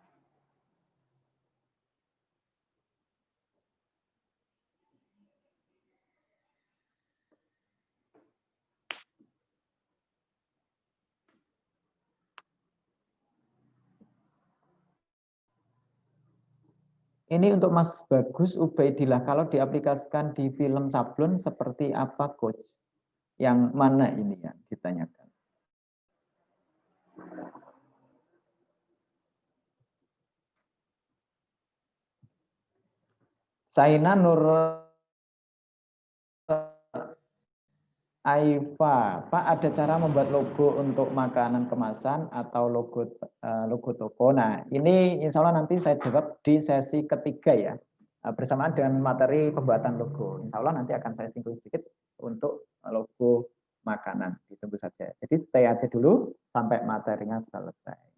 Ini untuk Mas Bagus Ubaidillah, kalau diaplikasikan di film Sablon seperti apa, Coach? Yang mana ini yang ditanyakan? Saina Nur Aifa, Pak, ada cara membuat logo untuk makanan kemasan atau logo toko. Nah, ini insya Allah nanti saya jawab di sesi ketiga ya, bersamaan dengan materi pembuatan logo. Insya Allah nanti akan saya singgung sedikit untuk logo makanan. Ditunggu saja. Jadi stay aja dulu sampai materinya selesai.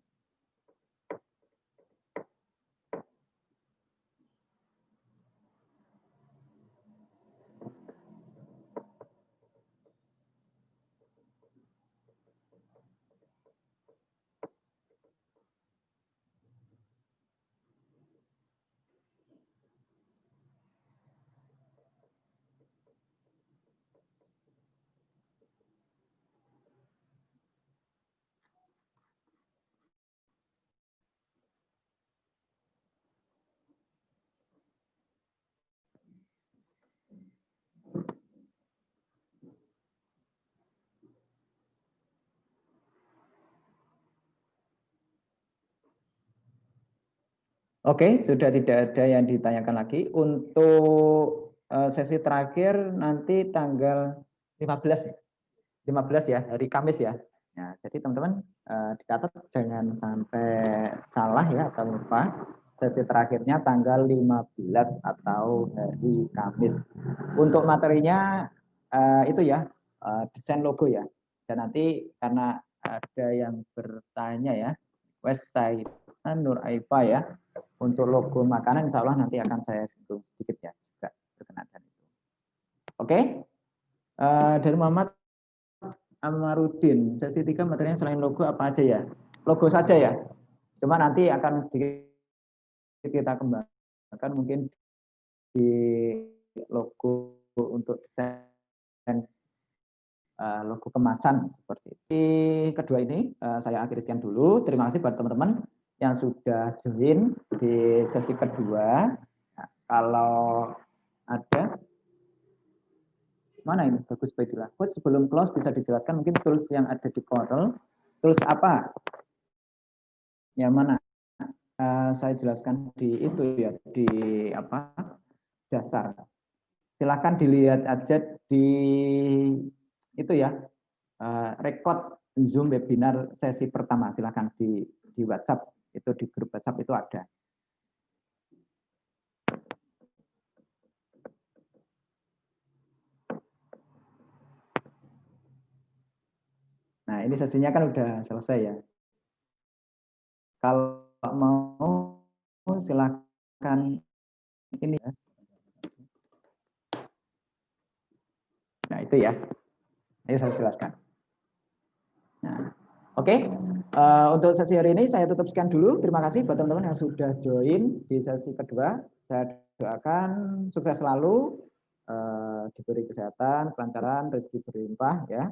Oke, sudah tidak ada yang ditanyakan lagi. Untuk sesi terakhir nanti tanggal 15 ya. 15 ya, hari Kamis ya. Nah, jadi teman-teman dicatat jangan sampai salah ya atau lupa. Sesi terakhirnya tanggal 15 atau hari Kamis. Untuk materinya itu ya, desain logo ya. Dan nanti karena ada yang bertanya ya, website Nur Aifa ya, untuk logo makanan insya Allah nanti akan saya singgung sedikit ya juga berkenaan dengan itu. Oke, dari Muhammad Amarudin, sesi 3 materinya selain logo apa aja ya? Logo saja ya, cuma nanti akan sedikit kita kembangkan mungkin di logo untuk desain logo kemasan seperti itu. Kedua ini saya akhiri sekian dulu. Terima kasih buat teman-teman yang sudah join di sesi kedua. Nah, kalau ada mana ini Bagus Baiklah. Coach, sebelum close bisa dijelaskan mungkin tools yang ada di Corel. Tools apa? Yang mana? Saya jelaskan di itu ya, di apa? Dasar. Silakan dilihat aja di itu ya. Record Zoom webinar sesi pertama, silakan di WhatsApp, itu di grup WhatsApp itu ada. Nah, ini sesinya kan udah selesai ya. Kalau mau silakan ini ya. Nah, itu ya. Ini saya jelaskan. Nah, oke. Untuk sesi hari ini saya tutup sekian dulu. Terima kasih buat teman-teman yang sudah join di sesi kedua. Saya doakan sukses selalu, diberi kesehatan, kelancaran, rezeki berlimpah ya.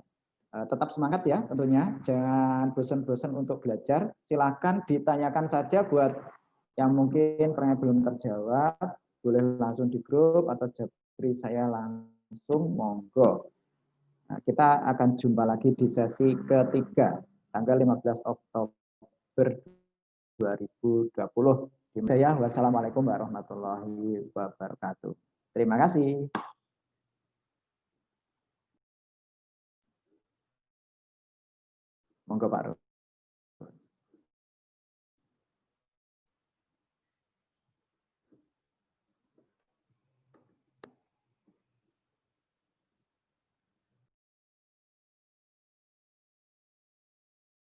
Tetap semangat ya tentunya. Jangan bosan-bosan untuk belajar. Silakan ditanyakan saja buat yang mungkin pertanyaan belum terjawab. Boleh langsung di grup atau japri saya langsung, monggo. Nah, kita akan jumpa lagi di sesi ketiga, tanggal 15 Oktober 2020. Wassalamualaikum warahmatullahi wabarakatuh. Terima kasih. Monggo Pak Ru.